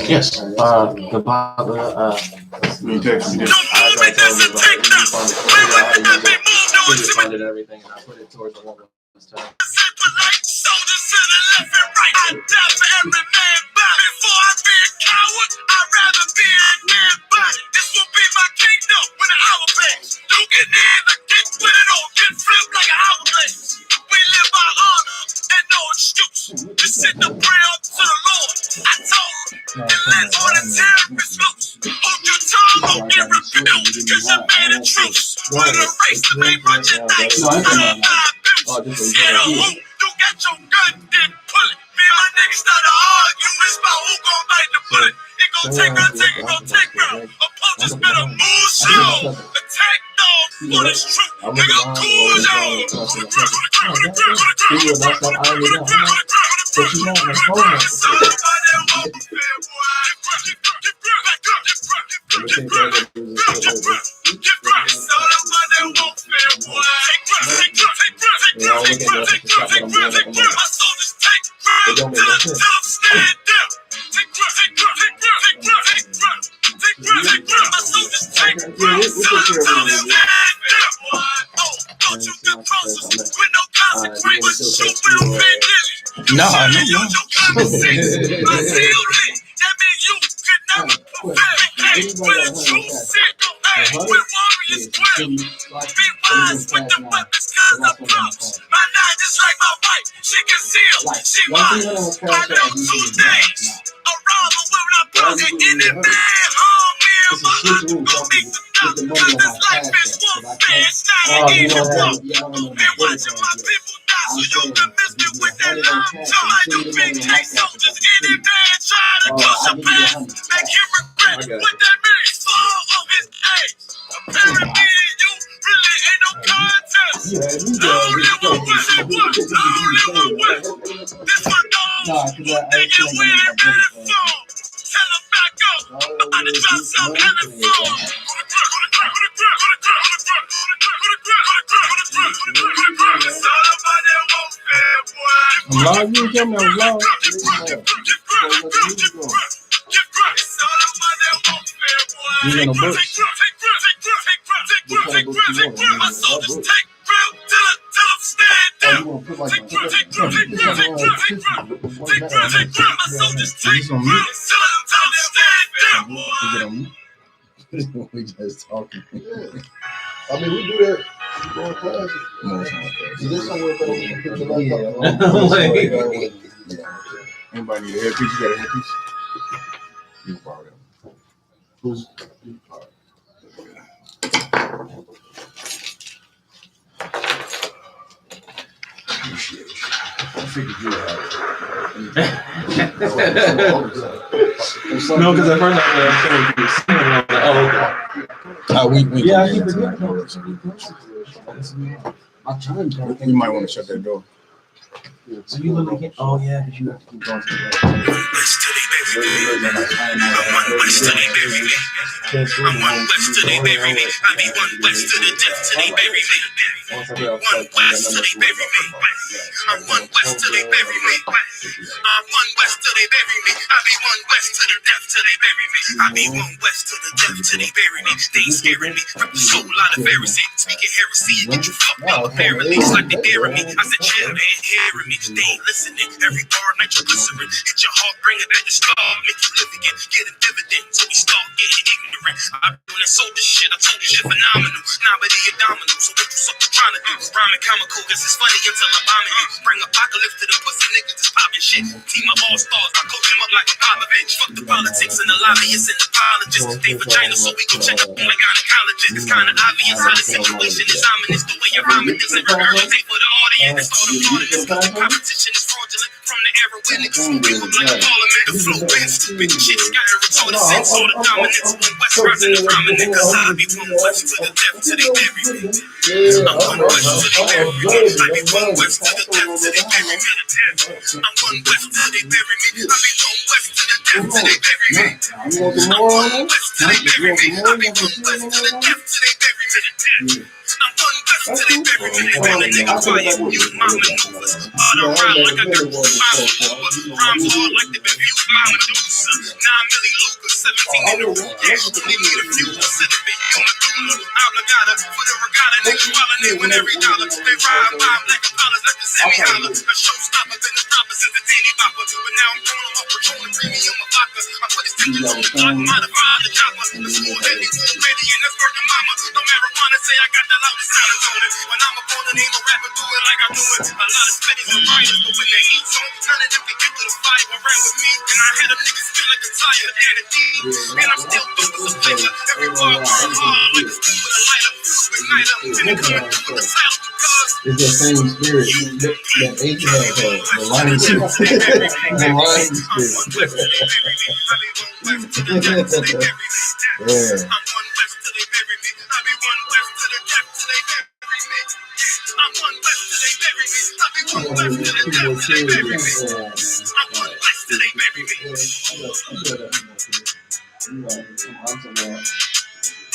Yes. The you text me this. I funded everything and I put it towards the one this time. Soldiers to the left and right. I die for every man body. Before I be a coward, I'd rather be a man body. This will be my kingdom when the hour plays. You can either get with it or get flipped like an hourglass. We live by honor and no excuse. Just sit and pray up to the Lord. I told him and let all the terrorists loose. Hold your tongue, don't get rebuked, cause you made a truce. With a race to make merchandise out of my abuse. Get a hoop, you got your gun, then pull it. Me and my niggas start to argue, it's about who gon' bite the bullet. It gon' take round. Opponents better move slow. Attack dogs for this truth. Nigga, cool down. We just talking. I mean, we do that. Going classes. No, it's not classes. Is there somewhere that we can put your laptop? Anybody need a headpiece? You got a headpiece? You can borrow them. Who's? I figured you would have it. No, because at first I was saying you were singing, and I was like, oh, okay. We might want to shut that door. So you look like, oh yeah, because you have to keep going to the left. I'm one West till they bury me. I be one West to the death till they bury me. One West till they bury me. I'm one West till they bury me. I'm one West till they bury me. I be one West to the death till they bury me. I be one West to the death till they bury me. They ain't scaring me. Rip the soul out of Pharisee. Speaking heresy, get you fucked up apparently. It's like they daring me. I said, chill, they ain't hearing me. They ain't listening. Every bar nitroglycerin. Hit your heart, bring it back to start. Make you live again. Get a dividend. So we start getting ignorant. I'm doing that soldier shit. I told you shit phenomenal. Nah, but you're domino. So what you sucker trying to do? Rhyming comical, cause it's funny until I'm bombing you. Bring apocalypse to the pussy niggas that's popping shit. Team of all stars. I coach them up like a Popovich. Fuck the politics and the lobbyists and apologists. They vagina, so we go check up on my gynecologist. It's kinda obvious how the situation is ominous. The way you're rhyming doesn't regurgitate for the audience. Start applauding this. The competition is fraudulent. From the era when niggas who be with like parliament. The flow been stupid. Shit's got a retarded sense. All the dominance. One West rising the prominent. Cause I be one West to the death till they bury me. I'm one West till they bury me. I be one West to the death till they bury me. I'm one West till they bury me. I be one West to the death till they bury me. I'm one West till they bury me. I be one West to the death till they bury me. I'm one west till they bury me. Man, a nigga quiet, you my maneuvers. Hard around like I got rhymes hard like they've been fused by Medusa. 9 milli Lucas, 17 in the room. Yeah, believe me, the fuel set it be on the cooler. Obligata for the regatta, niggas pollinate with every dollar. They ride by black Apollos, let the semi holler. A showstopper, then the proper since the teeny bopper. But now I'm throwing them up, patrolling premium of vodka. I put his tensions on the block, modify the chopper. The small heavy, ready, and that's working mama. No marijuana, say I got the loudest silence on it. When I'm a baller, ain't no rapper do it like I do it. A lot of spitties and writers, but when they eat on, none of them can get to the fire around with me. And I had them niggas feel like a tire and a D. And I'm still dope as a player. Every bar was hard, like a stick with a lighter. Ignite up, and it coming through with a title because it's the same spirit that Ahab had, the lion spirit. The lion spirit. Yeah.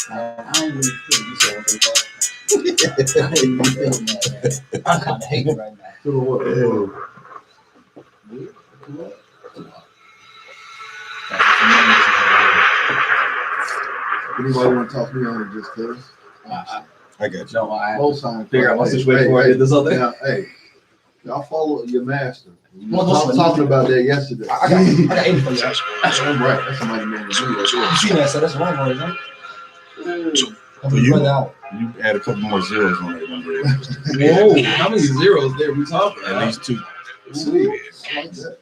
I ain't really feeling you so I ain't even feeling that. I kind of hate it right now. Feel what? Anybody want to talk to me on it just cause? I got you. No, I both sides. Figure out my situation before I did this other thing. Now, hey, y'all follow your master. We was talking about that yesterday. I got 80 for you. That's right. That's somebody man to do that. You see that? So that's wrong, right? So you add a couple more zeros on that number. Whoa, how many zeros there we talking? At least 2. Sweet. I like that.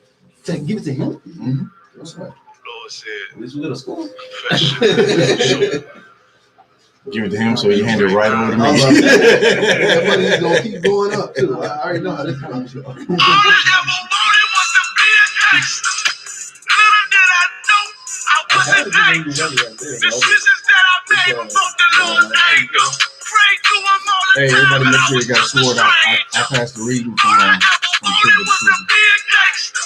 Give it to him. Mm-hmm. That's right. At least we go to school. Give it to him so he hand it right over to me. That money is gonna keep going up too. I already know how this is going to go. all I ever wanted was to be a gangster. Little did I know I was in danger. Decisions that I made provoked the Lord's anger. Pray to him all the Hey, time, everybody, and make I sure was you got a just a sword out. I stranger. passed the reading All I ever from wanted was to be a gangster.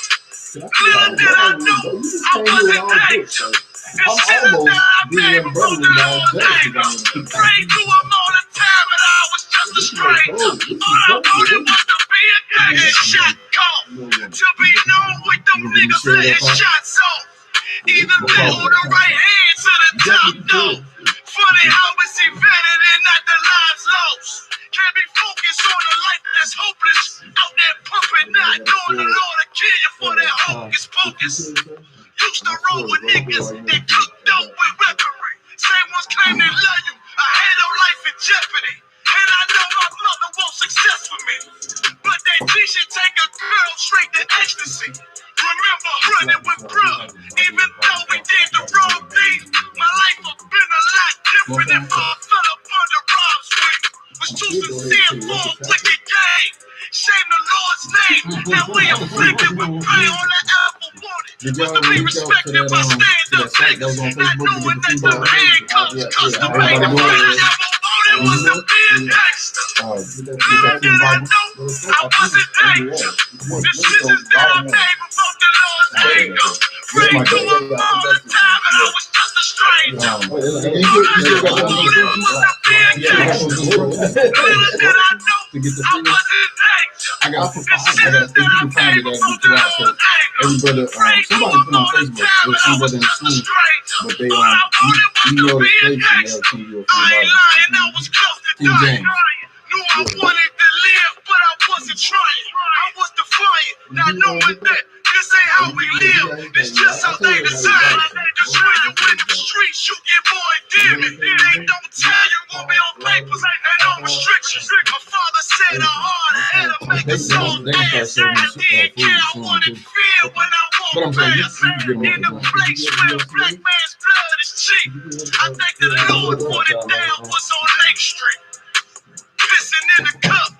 Little did I know I was in danger. Decisions that I made provoked the Lord's anger. Pray to him all the time, and I was just a stranger. All I wanted was to be a gangster. Shot call. To be known with them niggas letting shots off. Even that on the right hand to the top though. Funny how it's invented and not the lives lost. Can't be focused on the life that's hopeless. Out there pumping, not knowing the Lord will kill you for that hocus pocus. Used to roll with niggas that cooked dope with weaponry. Same ones claim they love you. I had no life in jeopardy. And I know my mother wants success for me. But that T-shirt take a girl straight to ecstasy. Remember running with bruh. Even though we did the wrong thing, my life would have been a lot different if I fell up under Rob's wing. Was too sincere for a wicked game. Shame the Lord's name. Now we afflicted with pain on the apple wanted. Was to be respected by stand-up niggas. Not knowing that them handcuffs custom made. All I ever wanted was to be a gangster. Little did I know I was in danger. Decisions that I made provoked the Lord's anger. Prayed to him all the time, and I was just a stranger. All I ever wanted was to be a gangster. Little did I know I was in danger. I got Decisions that I made provoked the Lord's anger. every brother, Prayed to somebody him put on all the Facebook, time, there's and I some was brother in just a school, stranger. but they All I wanted was to email the be a station, they'll gangster. send you a I free ain't bottle. lying, I was close to King dying. James. Knew I wanted to live, but I wasn't trying. I was defiant, not knowing that this ain't how we live. It's just how they design. Just when you in the streets, you get more endearment. They don't tell you what be on papers and no restrictions. My father said a hard had to make a soul dance. I didn't care, I wanted fear when I walked past. In the place where black man's blood is cheap. I think the Lord put it down was on Lake Street. Pissing in the cup,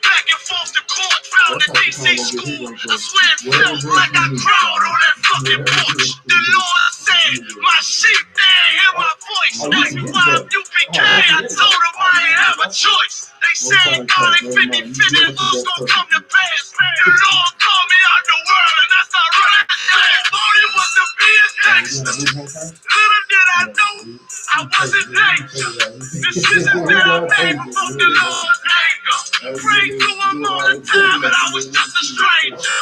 back and forth to court, found the DC school. I swear it felt like I crawled on that fucking porch. The Lord said, my sheep, they ain't hear my voice. Asked me why I.S.U.P.K, I told them I ain't have a choice. They say God ain't 50-50, it was gonna come to pass. The Lord called me out the world, and that's how running fast. Thought it was the be a gangster. Little did I know I was in danger. Decisions that I made provoked the Lord's anger. Prayed to him all the time, but I was just a stranger.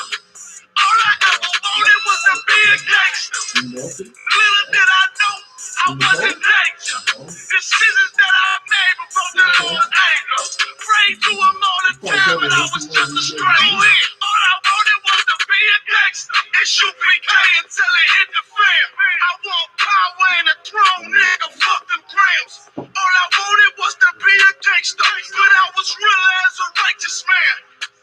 All I ever wanted was to be a gangster. Little did I know I was in danger. Decisions that I made provoked the Lord's anger. Prayed to him all the time, but I was just a stranger. All I wanted was to be a gangster. I.S.U.P.K until it hit the fan. I want power and a throne, nigga. Fuck them grams. All I wanted was to be a gangster, but I was real as a righteous man.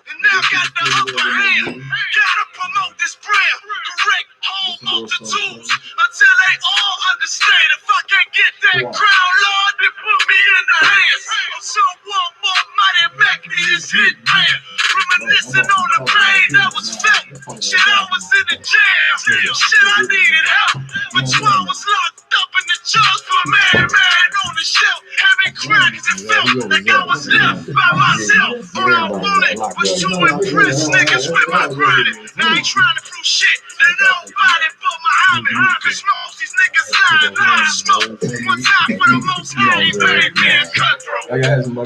And now got the upper hand. Gotta promote this brand. Correct all multitudes until they all understand. If I can't get that crown, Lord, then put me in the hands of someone more mighty Mac this hit man. Reminiscing on the pain that was felt. Shit, I was in the jail. Shit, I needed help. But I was locked up in the judge for a man on the shelf. Having crack cause it felt like I was left by myself. All I wanted was to impress niggas with my grinding. I ain't trying to prove shit to nobody but Muhammad. Cause most these niggas lying by smoke. One time for the most high, baby, man, cutthroat.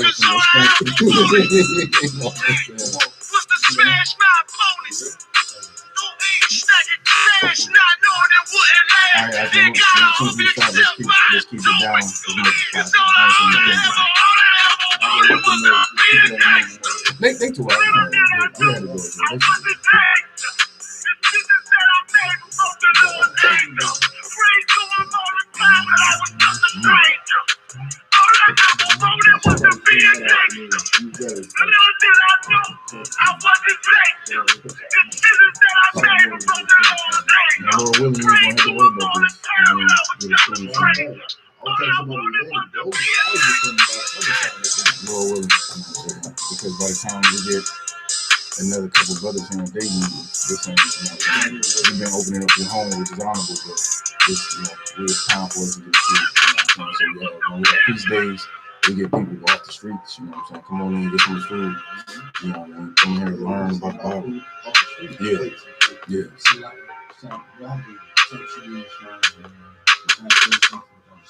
Cause all I ever wanted was to smash my opponents. Stacking cash, not knowing it wouldn't last. Then gotta hope it accept my influence. Cause all I ever wanted was to be a gangster. They too hard. I wasn't gangster. Decisions that I made provoked the Lord's anger. Prayed to him all the time, but I was just a stranger. All I ever wanted was to be a gangster. Little did I know I wasn't gangster. Decisions that I made provoked the Lord's anger. Prayed to him all the time, but I was just a stranger. All I wanted was to be a gangster. Lord willing, because by the time we get another couple brothers here in Dayton, this ain't, you've been opening up your home, which is honorable, but it's, it's time for us to get serious. So when we have feast days, we get people off the streets, you know what I'm saying? Come on in, get some food, come here and learn about the Bible. Yeah.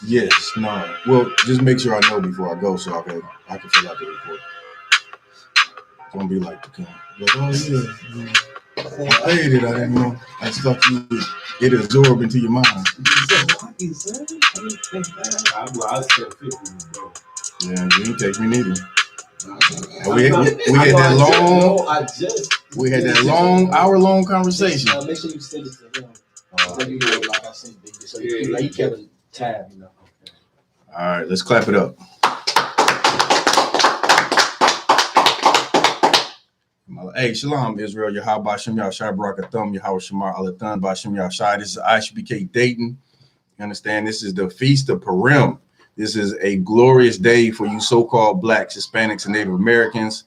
Yes, no. Well, just make sure I know before I go so I can fill out the report. Don't be like, oh yeah, I paid it, I didn't know. I just thought you would get it absorbed into your mind. Yeah, you didn't take me neither. We had that long hour-long conversation. Make sure you send it to him. Like I said, so you kept a tab, All right, let's clap it up. Hey, Shalom, Israel. Yahweh Shem Yahshai Barakathum, Yahweh Shemar Alathan, Bashem Yahshai. This is I.S.U.P.K Dayton. You understand? This is the Feast of Purim. This is a glorious day for you so-called blacks, Hispanics, and Native Americans.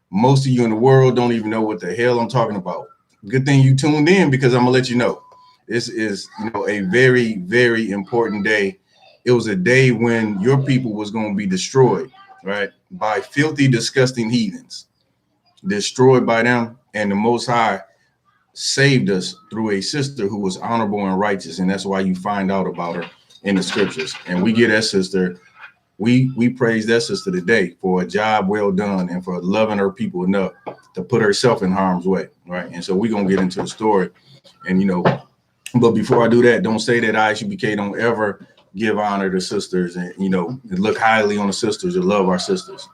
Most of you in the world don't even know what the hell I'm talking about. Good thing you tuned in because I'm going to let you know. This is, a very, very important day. It was a day when your people was going to be destroyed, right, by filthy, disgusting heathens. Destroyed by them, and the Most High saved us through a sister who was honorable and righteous, and that's why you find out about her in the scriptures. And we get that sister, we praise that sister today for a job well done and for loving her people enough to put herself in harm's way, right? And so we're gonna get into the story, and but before I do that, don't say that I.S.U.P.K don't ever give honor to sisters and and look highly on the sisters and love our sisters.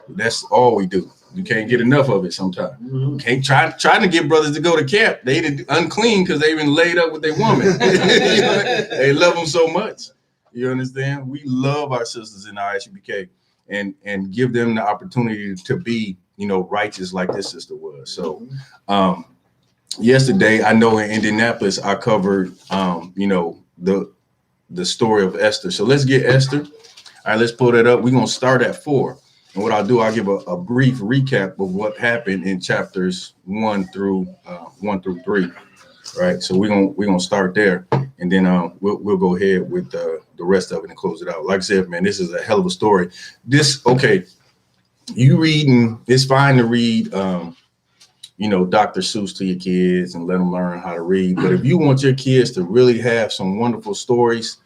That's all we do. You can't get enough of it sometimes. Can't trying to get brothers to go to camp. They unclean because they've been laid up with their woman. They love them so much. You understand? We love our sisters in I.S.U.P.K and give them the opportunity to be, righteous like this sister was. So yesterday, I know in Indianapolis, I covered, the story of Esther. So let's get Esther. All right, let's pull that up. We're going to start at 4. And what I'll do, I'll give a brief recap of what happened in chapters 1 through 3. Right. So we're gonna start there, and then we'll go ahead with the rest of it and close it out. Like I said, man, this is a hell of a story. You reading, it's fine to read Dr. Seuss to your kids and let them learn how to read. But if you want your kids to really have some wonderful stories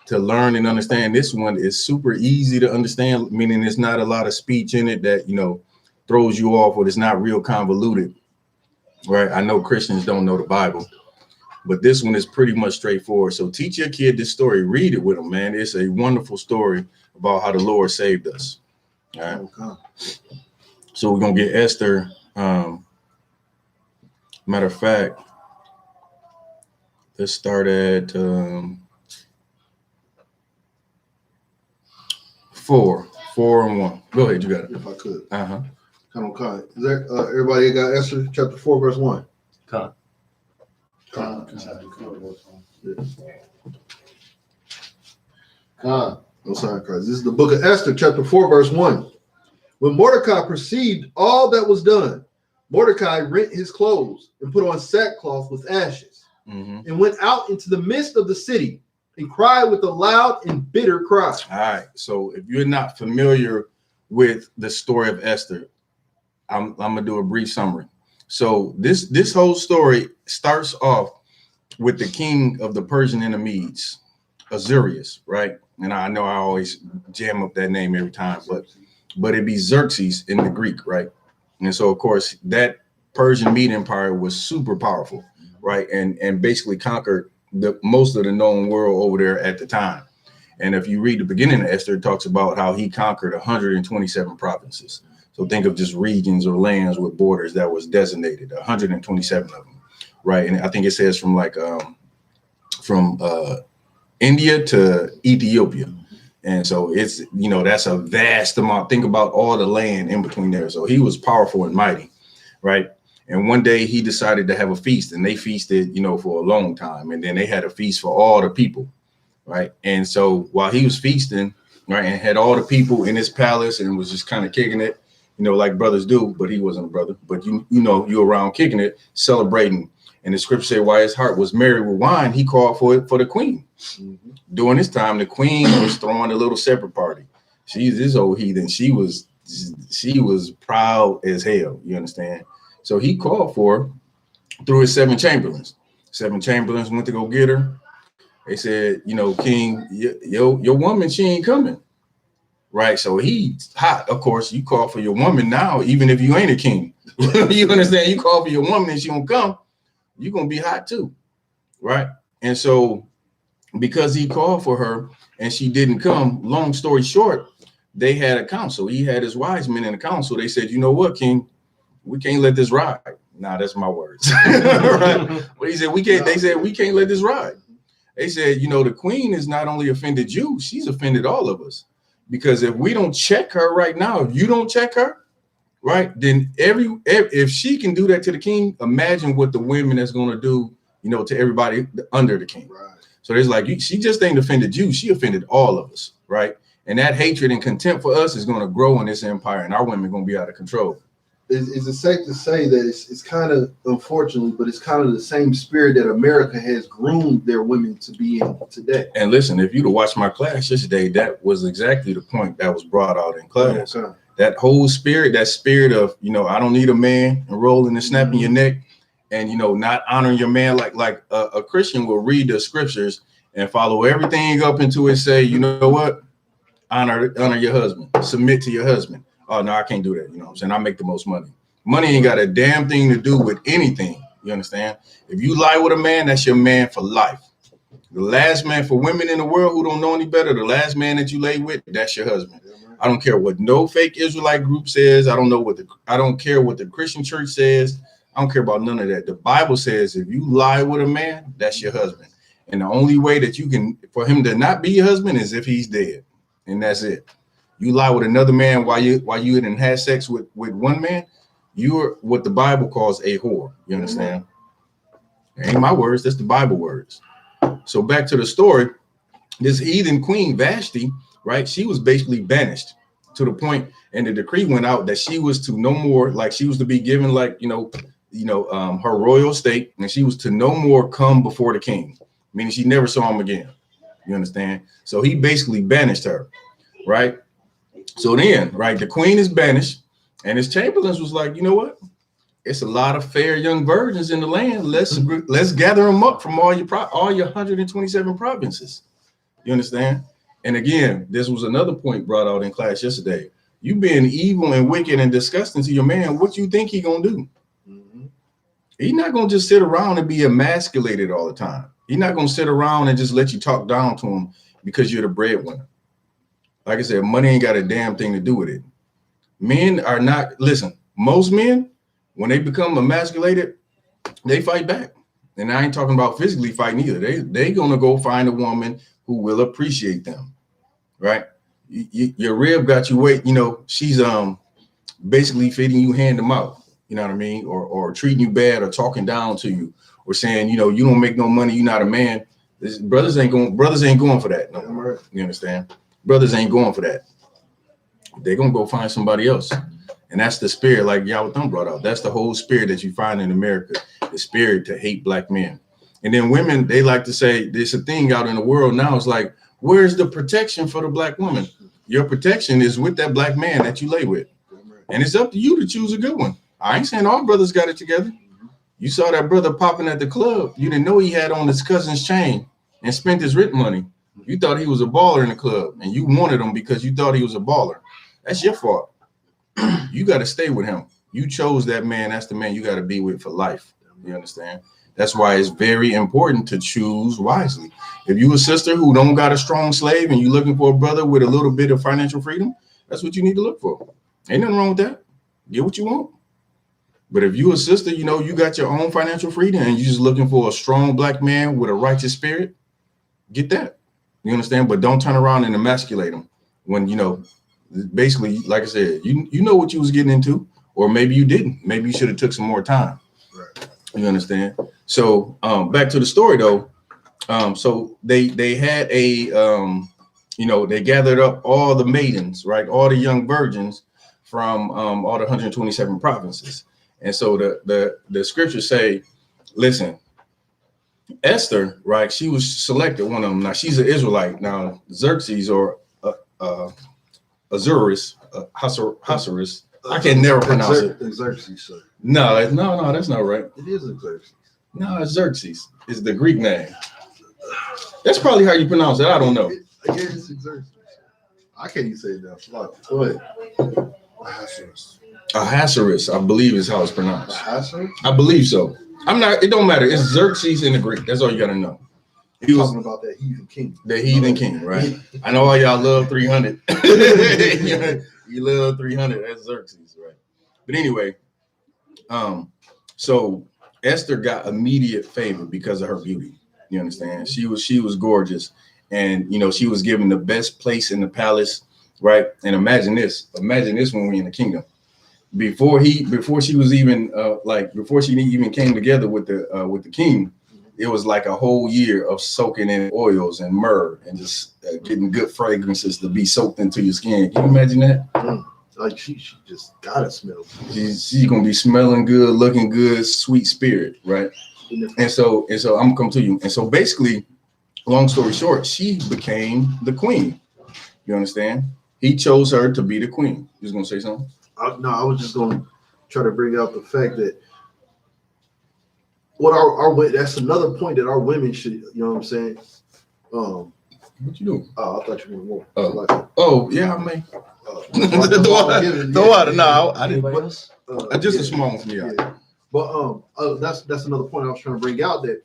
to learn and understand. This one is super easy to understand, meaning there's not a lot of speech in it that, you know, throws you off, or it's not real convoluted, right? I know Christians don't know the Bible, but this one is pretty much straightforward. So teach your kid this story, read it with them, man. It's a wonderful story about how the Lord saved us. All right. Okay. So we're gonna get Esther. Matter of fact, let's start at 4 and 1. Go ahead, you got it. If I could. Uh-huh. Come on. Is that everybody got Esther chapter 4, verse 1? Con. Con. No sign Christ. This is the book of Esther, chapter 4, verse 1. When Mordecai perceived all that was done, Mordecai rent his clothes and put on sackcloth with ashes, and went out into the midst of the city and cried with a loud and bitter cry. All right. So if you're not familiar with the story of Esther, I'm gonna do a brief summary. So this whole story starts off with the king of the Persian and the Medes, Assyrius, right? And I know I always jam up that name every time, but it'd be Xerxes in the Greek, right? And so of course that Persian Mede Empire was super powerful, right? And basically conquered most of the known world over there at the time. And if you read the beginning of Esther, it talks about how he conquered 127 provinces. So think of just regions or lands with borders that was designated, 127 of them, right? And I think it says from like from India to Ethiopia. And so it's, you know, that's a vast amount. Think about all the land in between there. So he was powerful and mighty, right? And one day he decided to have a feast, and they feasted, you know, for a long time. And then they had a feast for all the people, right? And so while he was feasting, right, and had all the people in his palace and was just kind of kicking it, you know, like brothers do, but he wasn't a brother. But you know, you around kicking it, celebrating. And the scripture said, while his heart was merry with wine, he called for it for the queen. During this time, the queen was throwing a little separate party. She's this old heathen. She was proud as hell. You understand? So he called for her through his 7 chamberlains. 7 chamberlains went to go get her. They said, you know, king, your woman, she ain't coming. Right. So he's hot. Of course, you call for your woman now, even if you ain't a king. You understand? You call for your woman and she won't come, you're going to be hot too. Right. And so because he called for her and she didn't come, long story short, they had a council. He had his wise men in the council. They said, you know what, king, we can't let this ride. Nah, that's my words. Right? But he said, we can't. They said, we can't let this ride. They said, you know, the queen has not only offended you, she's offended all of us. Because if we don't check her right now, if you don't check her, right, then if she can do that to the king, imagine what the women that's going to do, you know, to everybody under the king. Right. So there's like, she just ain't offended you. She offended all of us. Right. And that hatred and contempt for us is going to grow in this empire, and our women are going to be out of control. Is it safe to say that it's kind of, unfortunately, but it's kind of the same spirit that America has groomed their women to be in today? And listen, if you'd have watched my class yesterday, that was exactly the point that was brought out in class. Okay. That whole spirit, that spirit of, you know, I don't need a man, and rolling and snapping your neck, and, you know, not honoring your man. Like a Christian will read the scriptures and follow everything up into it, say, you know what, honor your husband, submit to your husband. Oh, no, I can't do that. You know what I'm saying? I make the most money. Money ain't got a damn thing to do with anything. You understand? If you lie with a man, that's your man for life. The last man, for women in the world who don't know any better, the last man that you lay with, that's your husband. I don't care what no fake Israelite group says. I don't care what the Christian church says. I don't care about none of that. The Bible says if you lie with a man, that's your husband. And the only way that you can, for him to not be your husband, is if he's dead. And that's it. You lie with another man while you didn't have sex with one man, you're what the Bible calls a whore. You understand? Ain't my words, that's the Bible words. So back to the story, this heathen queen Vashti, right? She was basically banished to the point, and the decree went out that she was to no more, like she was to be given like, her royal estate, and she was to no more come before the king, meaning she never saw him again. You understand? So he basically banished her, right? So then, right, the queen is banished, and his chamberlains was like, you know what? It's a lot of fair young virgins in the land. Let's gather them up from all your 127 provinces. You understand? And again, this was another point brought out in class yesterday. You being evil and wicked and disgusting to your man, what you think he gonna do? Mm-hmm. He's not gonna just sit around and be emasculated all the time. He's not gonna sit around and just let you talk down to him because you're the breadwinner. Like I said, money ain't got a damn thing to do with it. Men are not, listen, most men, when they become emasculated, they fight back. And I ain't talking about physically fighting either. They gonna go find a woman who will appreciate them, right? Your rib got you weight, you know, she's basically feeding you hand to mouth, you know what I mean? Or treating you bad or talking down to you or saying, you know, you don't make no money, you're not a man. Brothers ain't going for that. No more. You understand? Brothers ain't going for that. They're gonna go find somebody else. And that's the spirit, like YAHANNA brought out. That's the whole spirit that you find in America, the spirit to hate black men. And then women, they like to say, there's a thing out in the world now, it's like, where's the protection for the black woman? Your protection is with that black man that you lay with. And it's up to you to choose a good one. I ain't saying all brothers got it together. You saw that brother popping at the club. You didn't know he had on his cousin's chain and spent his rent money. You thought he was a baller in the club and you wanted him because you thought he was a baller. That's your fault. You got to stay with him. You chose that man. That's the man you got to be with for life. You understand? That's why it's very important to choose wisely. If you a sister who don't got a strong slave and you looking for a brother with a little bit of financial freedom, that's what you need to look for. Ain't nothing wrong with that. Get what you want. But if you a sister, you know, you got your own financial freedom and you just looking for a strong black man with a righteous spirit, get that. You understand? But don't turn around and emasculate him when, you know, basically, like I said, you know what you was getting into, or maybe you didn't. Maybe you should have took some more time. Right. You understand? So back to the story though. So they had a you know, they gathered up all the maidens, right? All the young virgins from all the 127 provinces. And so the scriptures say, listen, Esther, right? She was selected, one of them. Now she's an Israelite. Now Xerxes or Azuris, Hasuerus. I can never pronounce it. Xerxes, sir. No, that's not right. It is Xerxes. No, it's Xerxes. It's the Greek name. That's probably how you pronounce it. I don't know. I guess it's Xerxes. I can't even say it now. Go ahead. Ahasuerus, I believe is how it's pronounced. Ahasuerus? I believe so. I'm not. It don't matter. It's Xerxes in the Greek. That's all you got to know. He was talking about that heathen king. The heathen king, right? I know all y'all love 300. You love 300. That's Xerxes, right? But anyway, so Esther got immediate favor because of her beauty. You understand? She was gorgeous, and you know she was given the best place in the palace, right? And imagine this when we in the kingdom. Before she was even before she even came together with the king. It was like a whole year of soaking in oils and myrrh and just getting good fragrances to be soaked into your skin. Can you imagine that? Like she just gotta smell. She's gonna be smelling good, looking good, sweet spirit, right? And so I'm gonna come to you. And so basically, long story short, she became the queen. You understand? He chose her to be the queen. You was gonna say something? No, I was just gonna try to bring out the fact that what our that's another point that our women should, you know what I'm saying? What you doing? Oh, I thought you were more. Yeah, I may. Throw out. No, I didn't. Just a small one from you. Yeah. But that's another point I was trying to bring out, that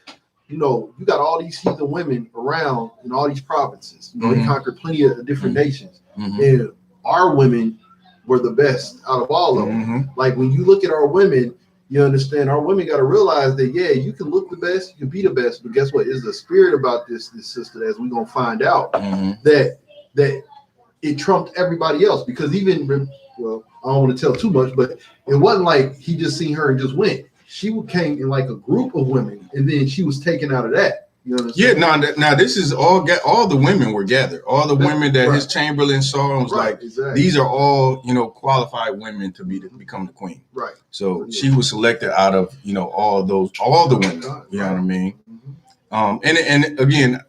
you know you got all these heathen women around in all these provinces. You know, they conquered plenty of different nations, and our women were the best out of all of them. Like when you look at our women, you understand our women got to realize that, yeah, you can look the best, you can be the best, but guess what? Is the spirit about this sister, as we're gonna find out, that it trumped everybody else. Because even, well, I don't want to tell too much, but it wasn't like he just seen her and just went. She came in like a group of women, and then she was taken out of that. You understand? Yeah, now this is all the women were gathered. All the women that his chamberlain saw and was these are all, you know, qualified women to become the queen. Right. So she was selected out of, you know, all the women. You know what I mean? And again,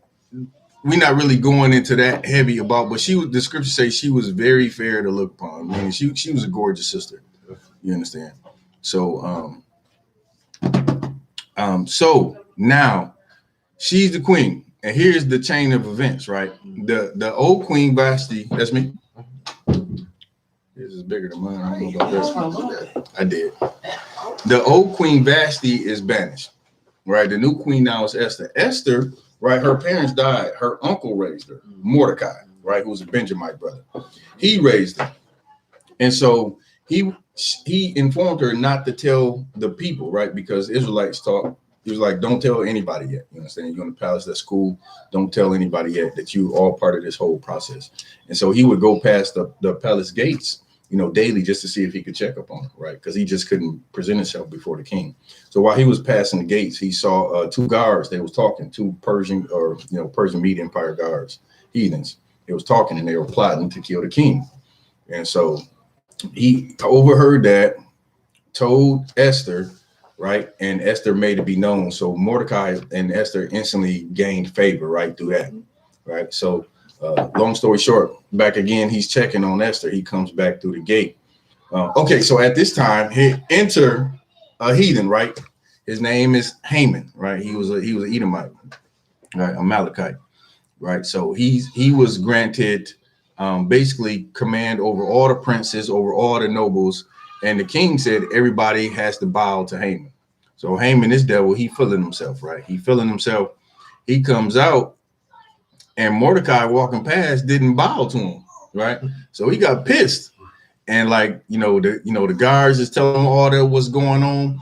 we're not really going into that heavy about, but the scripture says she was very fair to look upon. I mean, she was a gorgeous sister. You understand? So so now she's the queen, And here's the chain of events, right? The old Queen Vashti, that's me. This is bigger than mine. I don't know about this. I did. The old Queen Vashti is banished, right? The new queen now is Esther. Esther, right? Her parents died. Her uncle raised her, Mordecai, right? Who was a Benjamite brother. He raised her. And so he informed her not to tell the people, right? Because Israelites taught, he was like, don't tell anybody yet. You understand? You're in the palace, that's cool. Don't tell anybody yet that you are part of this whole process. And so he would go past the palace gates, you know, daily just to see if he could check up on her, right? Because he just couldn't present himself before the king. So while he was passing the gates, he saw two guards. They was talking, two Persian or, you know, Persian Media Empire guards, heathens. They was talking and they were plotting to kill the king. And so he overheard that, told Esther, right? And Esther made it be known. So Mordecai and Esther instantly gained favor, right, through that, right? So long story short, back again, he's checking on Esther. He comes back through the gate. Okay, so at this time, he enter a heathen, right? His name is Haman, right? He was an Edomite, right? Amalekite, right? So he was granted basically command over all the princes, over all the nobles. And the king said everybody has to bow to Haman. So Haman, this devil, he feeling himself, right? He feeling himself. He comes out and Mordecai walking past didn't bow to him, right? So he got pissed. And like, the guards is telling him all that what's going on.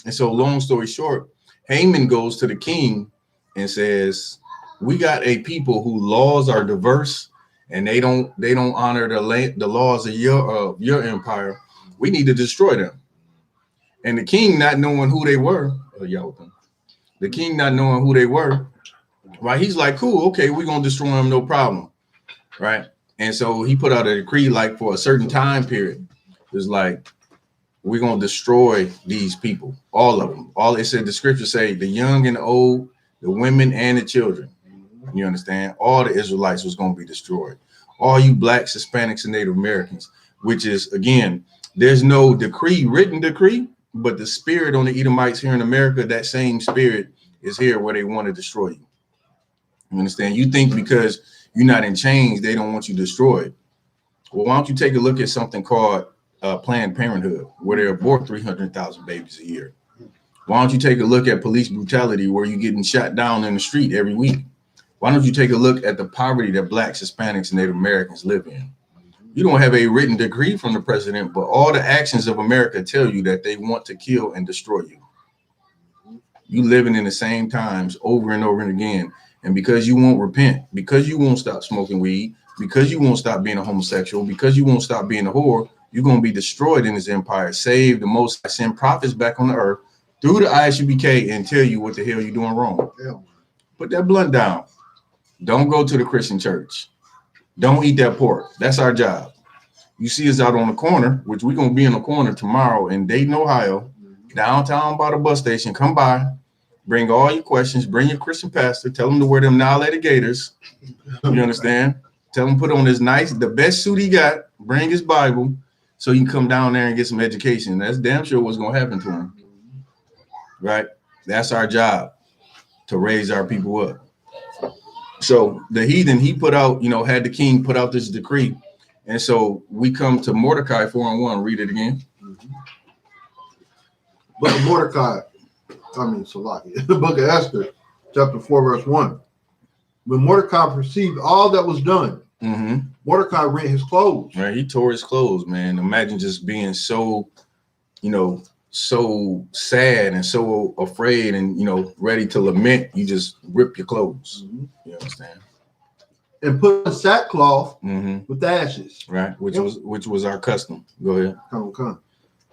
And so long story short, Haman goes to the king and says, we got a people whose laws are diverse and they don't honor the laws of your empire. We need to destroy them. And the king, not knowing who they were, the king not knowing who they were, right? He's like, cool, okay, we're gonna destroy them, no problem, right? And so he put out a decree, like for a certain time period. It's like, we're gonna destroy these people, all of them. All it said, the scriptures say, the young and the old, the women and the children. You understand? All the Israelites was gonna be destroyed. All you blacks, Hispanics, and Native Americans, which is, again, there's no written decree, but the spirit on the Edomites here in America, that same spirit is here where they want to destroy you. You understand? You think because you're not in chains, they don't want you destroyed. Well, why don't you take a look at something called Planned Parenthood, where they abort 300,000 babies a year? Why don't you take a look at police brutality, where you're getting shot down in the street every week? Why don't you take a look at the poverty that blacks, Hispanics, and Native Americans live in? You don't have a written decree from the president, but all the actions of America tell you that they want to kill and destroy you. You living in the same times over and over and again. And because you won't repent, because you won't stop smoking weed, because you won't stop being a homosexual, because you won't stop being a whore, you're going to be destroyed in this empire. Save the most, send prophets back on the earth through the I.S.U.P.K and tell you what the hell you're doing wrong. Yeah. Put that blunt down. Don't go to the Christian church. Don't eat that pork. That's our job. You see us out on the corner, which we're going to be in the corner tomorrow in Dayton, Ohio, downtown by the bus station. Come by, bring all your questions, bring your Christian pastor, tell him to wear them annihilated gators. You understand? Tell him put on his the best suit he got, bring his Bible, so you can come down there and get some education. That's damn sure what's going to happen to him. Right? That's our job, to raise our people up. So the heathen, he put out, had the king put out this decree. And so we come to Mordecai 4:1. Read it again. Book of Mordecai, Salaki, the book of Esther, chapter 4, verse 1. When Mordecai perceived all that was done, Mordecai rent his clothes. Right, he tore his clothes, man. Imagine just being so, so sad and so afraid and, ready to lament. You just rip your clothes. You understand? And put on sackcloth with ashes. Right, which was our custom. Go ahead. Come.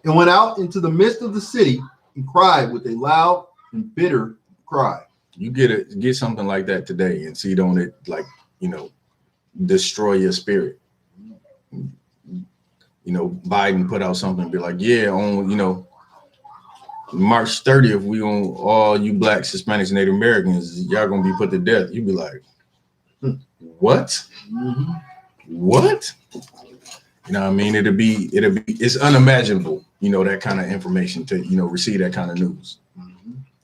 And went out into the midst of the city and cried with a loud and bitter cry. You get something like that today and see, don't it, like, destroy your spirit. Biden put out something and be like, yeah, on, March 30th, we on all you blacks, Hispanics, and Native Americans, y'all gonna be put to death. You'd be like, what? What? You know what I mean? It's unimaginable, that kind of information to, receive that kind of news.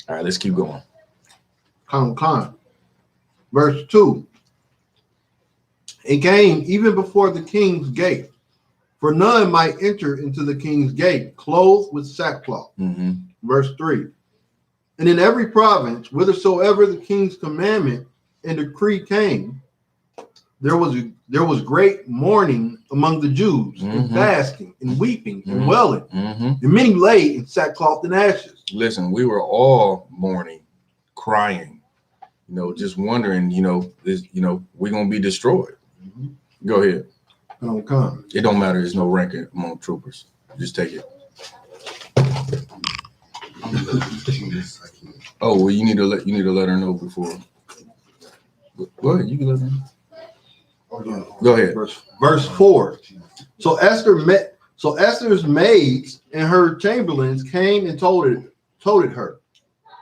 All right, let's keep going. Khan. Verse 2. It came even before the king's gate, for none might enter into the king's gate, clothed with sackcloth. Mm-hmm. Verse 3. And in every province, whithersoever the king's commandment and decree came, there was great mourning among the Jews, and fasting, and weeping, and wailing, and many lay in sackcloth and ashes. Listen, we were all mourning, crying, just wondering, we're gonna be destroyed. Go ahead. Don't come. It don't matter. There's no rank among troopers. Just take it. Oh well, you need to let her know before. Go ahead. You can let her know. Go ahead. Verse 4. So Esther's maids and her chamberlains came and told it her.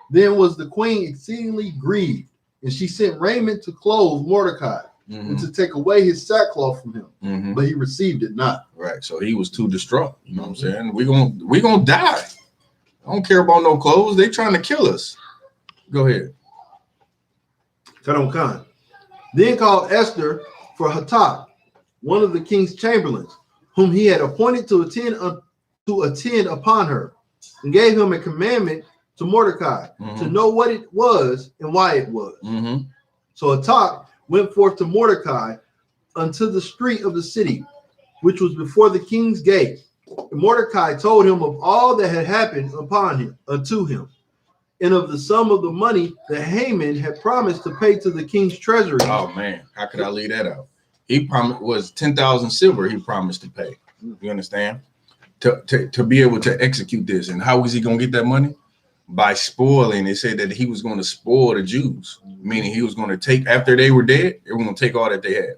Then was the queen exceedingly grieved, and she sent raiment to clothe Mordecai and to take away his sackcloth from him, but he received it not. Right. So he was too distraught. You know what I'm saying? We're gonna die. I don't care about no clothes. They trying to kill us. Go ahead. Then called Esther for Hattak, one of the king's chamberlains, whom he had appointed to attend upon her, and gave him a commandment to Mordecai to know what it was and why it was. So Hattak went forth to Mordecai unto the street of the city, which was before the king's gate. And Mordecai told him of all that had happened unto him, and of the sum of the money that Haman had promised to pay to the king's treasury. Oh man, how could I leave that out? He promised was 10,000 silver. He promised to pay. You understand? To be able to execute this, and how was he going to get that money? By spoiling. They said that he was going to spoil the Jews, meaning he was going to take after they were dead. They were going to take all that they had.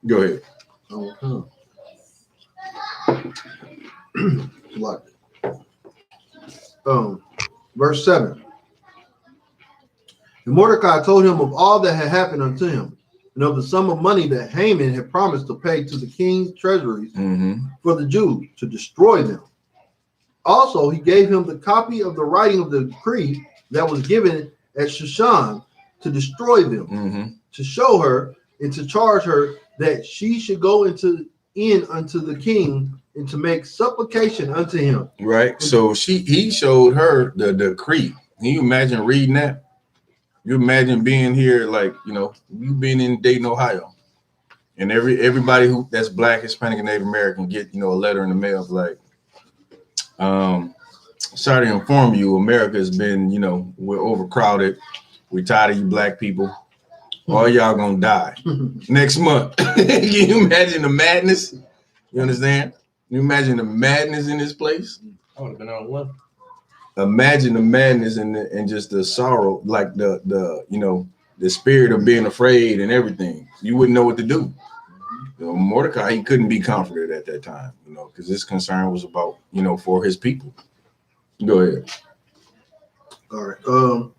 Go ahead. Verse 7. And Mordecai told him of all that had happened unto him, and of the sum of money that Haman had promised to pay to the king's treasuries for the Jews to destroy them. Also, he gave him the copy of the writing of the decree that was given at Shushan to destroy them, to show her and to charge her that she should go in unto the king and to make supplication unto him. Right. So he showed her the decree. Can you imagine reading that? You imagine being here, like, you being in Dayton, Ohio, and everybody that's Black, Hispanic, and Native American get, a letter in the mail like, sorry to inform you, America has been, we're overcrowded. We're tired of you Black people. All y'all gonna die next month. Can you imagine the madness? You understand? You imagine the madness in this place? I would have been on one. Imagine the madness and just the sorrow, like the spirit of being afraid and everything. You wouldn't know what to do. Mordecai, he couldn't be comforted at that time, because his concern was about, for his people. Go ahead. All right.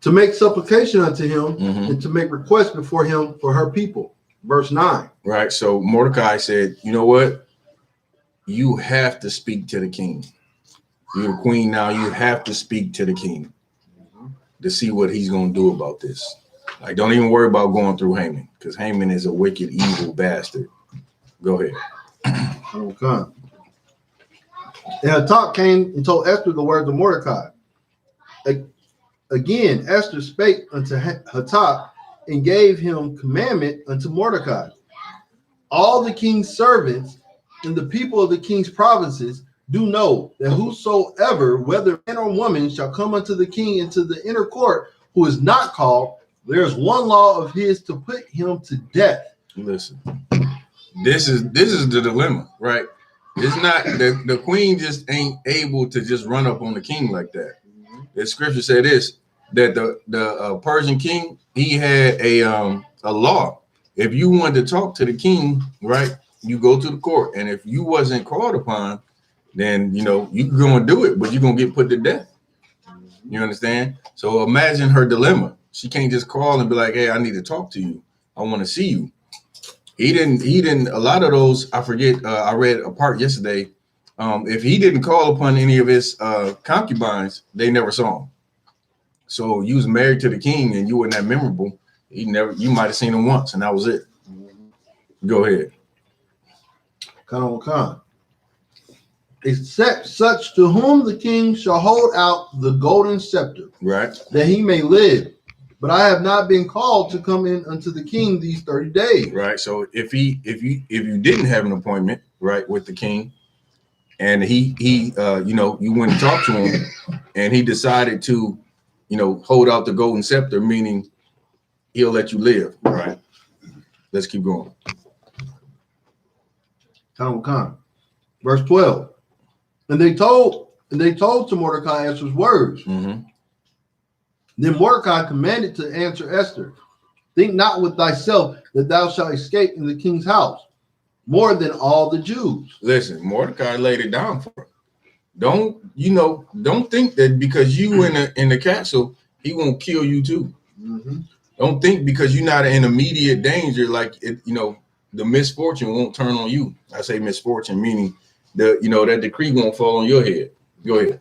To make supplication unto him and to make request before him for her people. Verse 9. Right. So Mordecai said, you know what? You have to speak to the king. You're the queen now. You have to speak to the king to see what he's going to do about this. Like, don't even worry about going through Haman, because Haman is a wicked, evil bastard. Go ahead. Okay. And Hattak came and told Esther the words of Mordecai. Again, Esther spake unto Hattak and gave him commandment unto Mordecai. All the king's servants and the people of the king's provinces do know that whosoever, whether man or woman, shall come unto the king into the inner court, who is not called, there's one law of his to put him to death. Listen, this is the dilemma, right? It's not the queen just ain't able to just run up on the king like that. The scripture said this, that the Persian king, he had a law. If you wanted to talk to the king, right, you go to the court, and if you wasn't called upon, then you can go and do it, but you're gonna get put to death. You understand? So imagine her dilemma. She can't just call and be like, hey, I need to talk to you. I want to see you. He didn't, a lot of those, I forget, I read a part yesterday. If he didn't call upon any of his concubines, they never saw him. So you was married to the king and you weren't that memorable. You might have seen him once and that was it. Go ahead. Khan. Except such to whom the king shall hold out the golden scepter, Right. that he may live. But I have not been called to come in unto the king these 30 days. Right. So if you didn't have an appointment, right, with the king, and he you went and talked to him, and he decided to, hold out the golden scepter, meaning he'll let you live. Right. Let's keep going. Khan. Verse 12. And they told to Mordecai Esther's words. Mm-hmm. Then Mordecai commanded to answer Esther, think not with thyself that thou shalt escape in the king's house more than all the Jews. Listen, Mordecai laid it down for her. Don't think that because you in the castle, he won't kill you too. Mm-hmm. Don't think because you're not in immediate danger, like the misfortune won't turn on you. I say misfortune, meaning that decree won't fall on your head. Go ahead.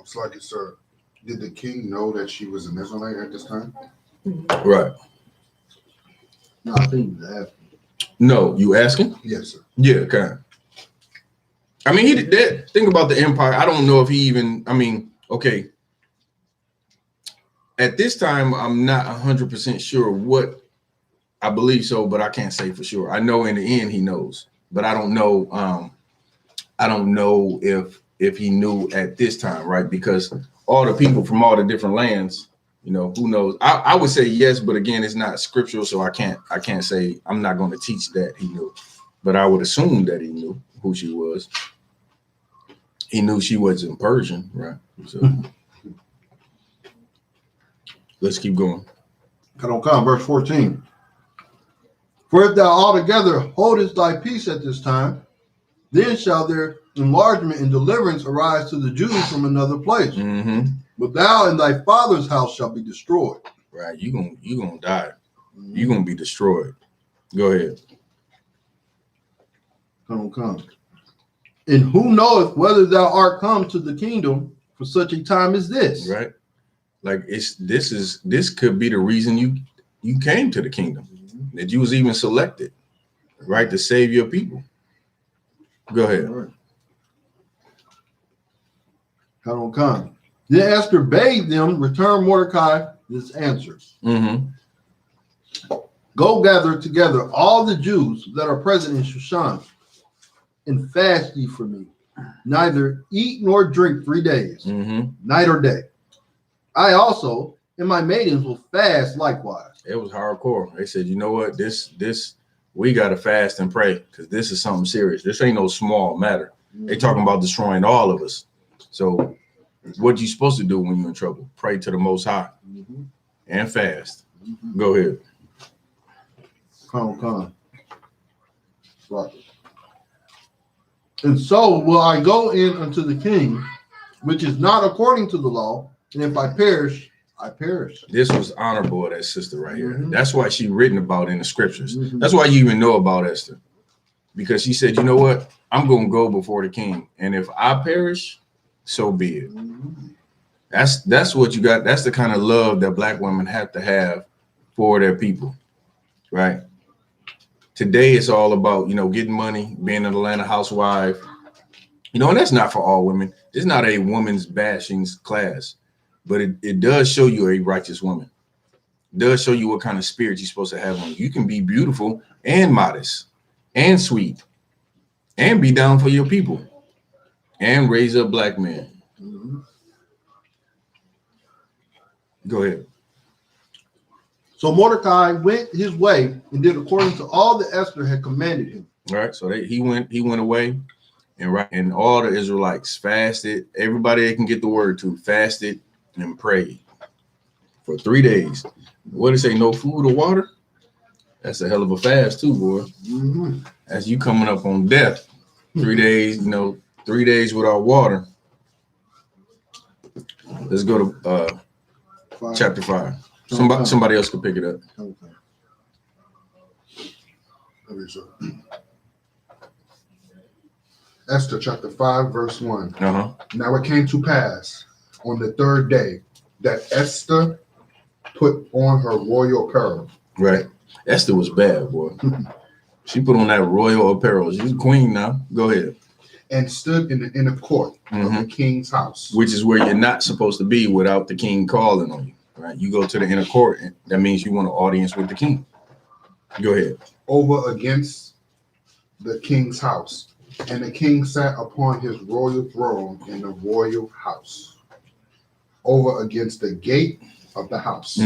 It's like it, sir. Did the king know that she was an Israelite at this time? Right. No, I think he's asking. No, you asking? Yes, sir. Yeah, okay. I mean, he did that. Think about the empire. I don't know if he even. I mean, okay. At this time, I'm not 100% sure what. I believe so, but I can't say for sure. I know in the end he knows, but I don't know. I don't know if he knew at this time, right? Because all the people from all the different lands, who knows? I would say yes, but again, it's not scriptural, so I can't say. I'm not going to teach that he knew, but I would assume that he knew who she was. He knew she wasn't Persian, right? So let's keep going. Come, verse 14. For if thou altogether holdest thy peace at this time, then shall there enlargement and deliverance arise to the Jews from another place. Mm-hmm. But thou and thy father's house shall be destroyed. Right, you gonna die. You're gonna be destroyed. Go ahead. Come. And who knoweth whether thou art come to the kingdom for such a time as this? Right. Like this could be the reason you came to the kingdom, that you was even selected, right, to save your people. Go ahead. Come. Then Esther bade them return Mordecai this answer. Mm-hmm. Go gather together all the Jews that are present in Shushan, and fast ye for me, neither eat nor drink 3 days, night or day. I also and my maidens will fast likewise. It was hardcore. They said, you know what, this we gotta fast and pray because this is something serious. This ain't no small matter. They talking about destroying all of us. So what you supposed to do when you're in trouble? Pray to the Most High and fast. Go ahead. Come. Right. And so will I go in unto the king, which is not according to the law, and if I perish, I perish. This was honorable of that sister right here. That's why she written about in the scriptures. That's why you even know about Esther, because she said, you know what, I'm gonna go before the king, and if I perish, so be it. That's what you got. That's the kind of love that Black women have to have for their people, right? Today it's all about, getting money, being an Atlanta housewife, and that's not for all women. It's not a woman's bashing class, but it does show you a righteous woman. It does show you what kind of spirit you're supposed to have on you. You can be beautiful and modest and sweet and be down for your people and raise up Black men. Go ahead. So Mordecai went his way and did according to all that Esther had commanded him. All right. So he went away, and all the Israelites fasted. Everybody they can get the word to fasted and prayed for 3 days. What did it say? No food or water? That's a hell of a fast too, boy. As you coming up on death, 3 days, 3 days without water. Let's go to chapter 5. Somebody else could pick it up. Esther chapter 5, verse 1. Uh-huh. Now it came to pass on the third day that Esther put on her royal apparel. Right. Esther was bad, boy. She put on that royal apparel. She's a queen now. Go ahead. And stood in the inner court of the king's house. Which is where you're not supposed to be without the king calling on you. Right. You go to the inner court, and that means you want an audience with the king. Go ahead. Over against the king's house. And the king sat upon his royal throne in the royal house, over against the gate of the house.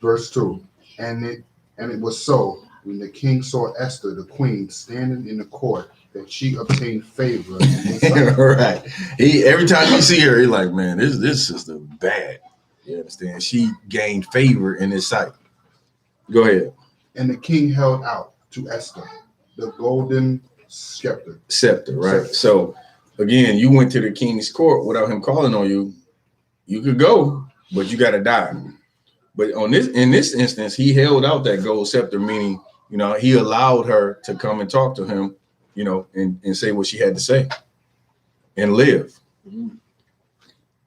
Verse 2. And it was so, when the king saw Esther, the queen, standing in the court, that she obtained favor in his sight. Right. Every time you see her, he's like, man, this sister bad. You understand? She gained favor in his sight. Go ahead. And the king held out to Esther the golden scepter. Right. So again, you went to the king's court without him calling on you. You could go, but you got to die. But in this instance, he held out that gold scepter, meaning, he allowed her to come and talk to him, and say what she had to say and live.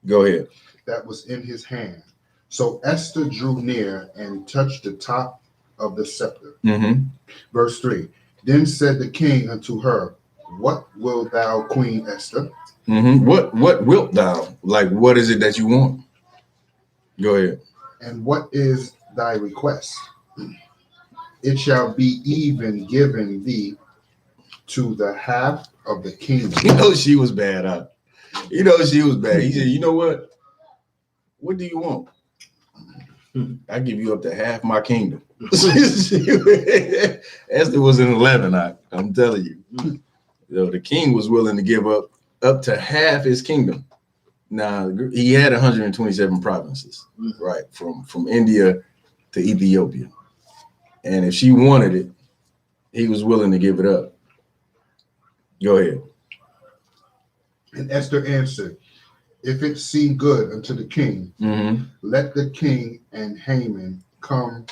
Go ahead. That was in his hand. So Esther drew near and touched the top of the scepter. Verse 3. Then said the king unto her, what wilt thou, Queen Esther? What wilt thou? Like, what is it that you want? Go ahead. And what is thy request? It shall be even given thee to the half of the kingdom. She was bad, huh? She was bad. He said, you know what? What do you want? I give you up to half my kingdom. Esther was in 11. I'm telling you. The king was willing to give up to half his kingdom. Now he had 127 provinces, right, from India to Ethiopia, and if she wanted it, he was willing to give it up. Go ahead. And Esther answered, if it seem good unto the king, let the king and Haman come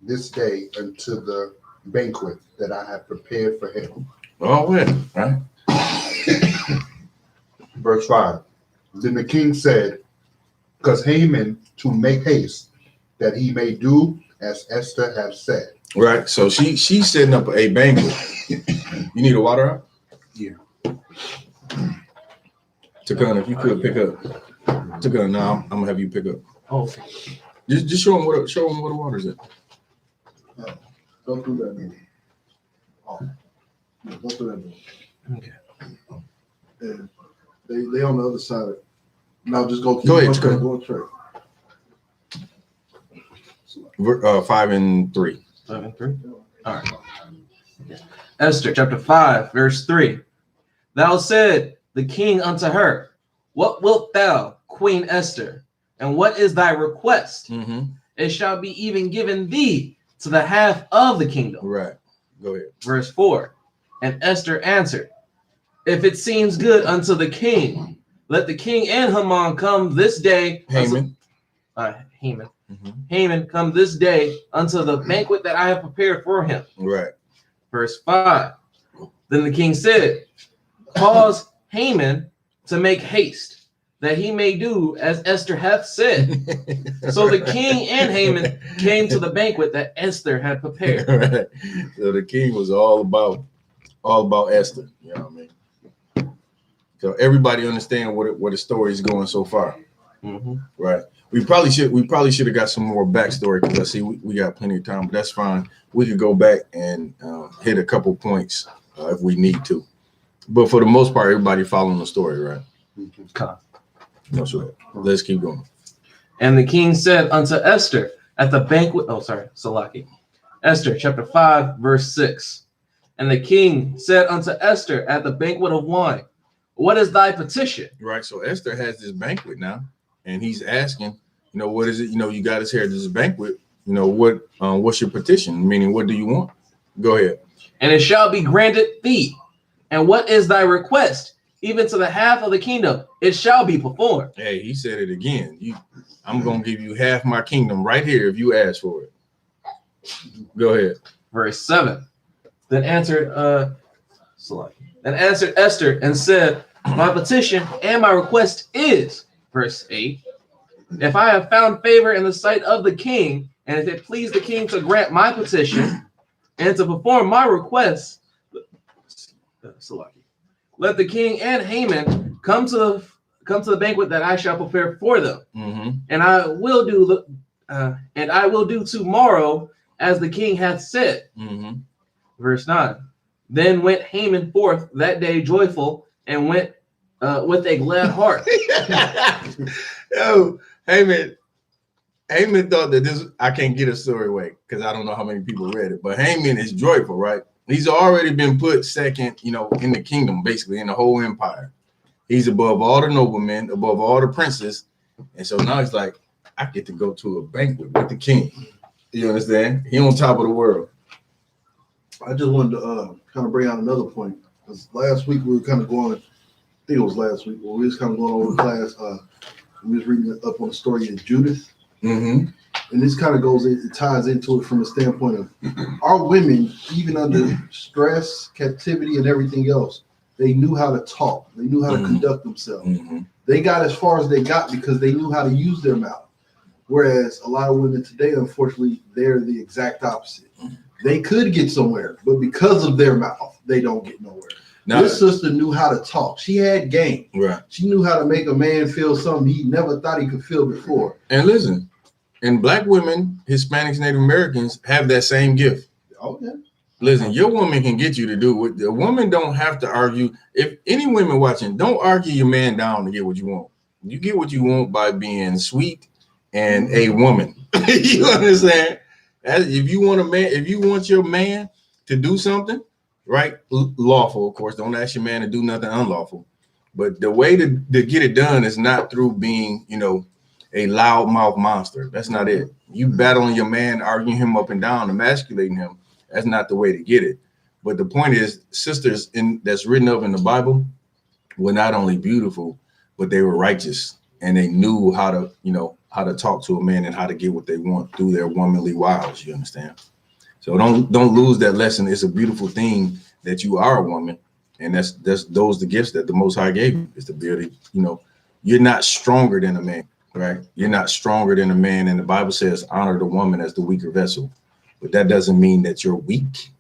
this day unto the banquet that I have prepared for him. Oh, well, right. Verse 5. Then the king said, because Haman to make haste, that he may do as Esther hath said. Right. So she's setting up a banquet. You need a water out? Yeah. Takana, if you could pick up. Takana, now I'm gonna have you pick up. Oh, okay. Just show them what the water's at. Go through that door. Oh. Yeah, go through that door. Okay. And they on the other side. Now just go. Go ahead. Go straight. 5 and 3. 5 and 3. All right. Esther chapter 5, verse 3. Thou said the king unto her, what wilt thou, Queen Esther? And what is thy request? It shall be even given thee to the half of the kingdom. Right. Go ahead. Verse 4. And Esther answered, if it seems good unto the king, let the king and Haman come this day. Haman. Haman come this day unto the banquet that I have prepared for him. Right. Verse 5. Then the king said, cause Haman to make haste, that he may do as Esther hath said. So the king and Haman came to the banquet that Esther had prepared. Right. So the king was all about Esther. You know what I mean? So everybody understand what the story is going so far. Right. We probably should have got some more backstory, because I see we got plenty of time, but that's fine. We could go back and hit a couple points if we need to. But for the most part, everybody following the story, right? No sweat. Let's keep going. And the king said unto Esther at the banquet, Salaki. Esther chapter 5, verse 6. And the king said unto Esther at the banquet of wine, what is thy petition? Right. So Esther has this banquet now, and he's asking, what is it? You got us here at this banquet. What's your petition? Meaning, what do you want? Go ahead. And it shall be granted thee. And what is thy request? Even to the half of the kingdom, it shall be performed. Hey, he said it again. I'm going to give you half my kingdom right here if you ask for it. Go ahead. Verse 7. Then answered Esther and said, my petition and my request is Verse 8. If I have found favor in the sight of the king, and if it please the king to grant my petition and to perform my request, let the king and Haman come to the banquet that I shall prepare for them, and I will do tomorrow as the king hath said. Verse 9. Then went Haman forth that day joyful, and went with a glad heart. Yo, Haman thought that this, I can't get a story away because I don't know how many people read it, but Haman is joyful, right? He's already been put second, in the kingdom, basically in the whole empire. He's above all the noblemen, above all the princes. And so now he's like, I get to go to a banquet with the king. You understand? He on top of the world. I just wanted to kind of bring out another point. Because last week we were kind of going, I think it was last week, where we was kind of going over the class. We was reading up on the story of Judith. And this kind of it ties into it from the standpoint of our women, even under stress, captivity, and everything else, they knew how to talk. They knew how to conduct themselves. They got as far as they got because they knew how to use their mouth. Whereas a lot of women today, unfortunately, they're the exact opposite. They could get somewhere, but because of their mouth, they don't get nowhere. Now, this sister knew how to talk. She had game. Right. She knew how to make a man feel something he never thought he could feel before. And listen, and black women, Hispanics, Native Americans have that same gift. Oh, yeah. Listen, your woman can get you to do what the woman don't have to argue. If any women watching, don't argue your man down to get what you want. You get what you want by being sweet and a woman. You understand? If you want a man, if you want your man to do something, right? Lawful, of course. Don't ask your man to do nothing unlawful. But the way to get it done is not through being, a loudmouth monster. That's not it. You battling your man, arguing him up and down, emasculating him. That's not the way to get it. But the point is, sisters that's written up in the Bible were not only beautiful, but they were righteous, and they knew how to talk to a man and how to get what they want through their womanly wiles. You understand? So don't lose that lesson. It's a beautiful thing that you are a woman, and that's the gifts that the Most High gave you. Is the ability, you're not stronger than a man, right? You're not stronger than a man, and the Bible says honor the woman as the weaker vessel. But that doesn't mean that you're weak.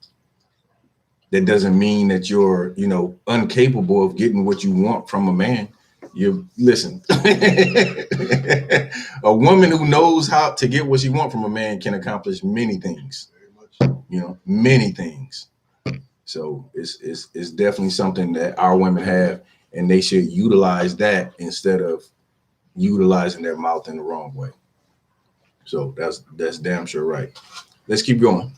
That doesn't mean that you're, incapable of getting what you want from a man. Listen, a woman who knows how to get what she wants from a man can accomplish many things, many things. So it's definitely something that our women have, and they should utilize that instead of utilizing their mouth in the wrong way. So that's damn sure right. Let's keep going.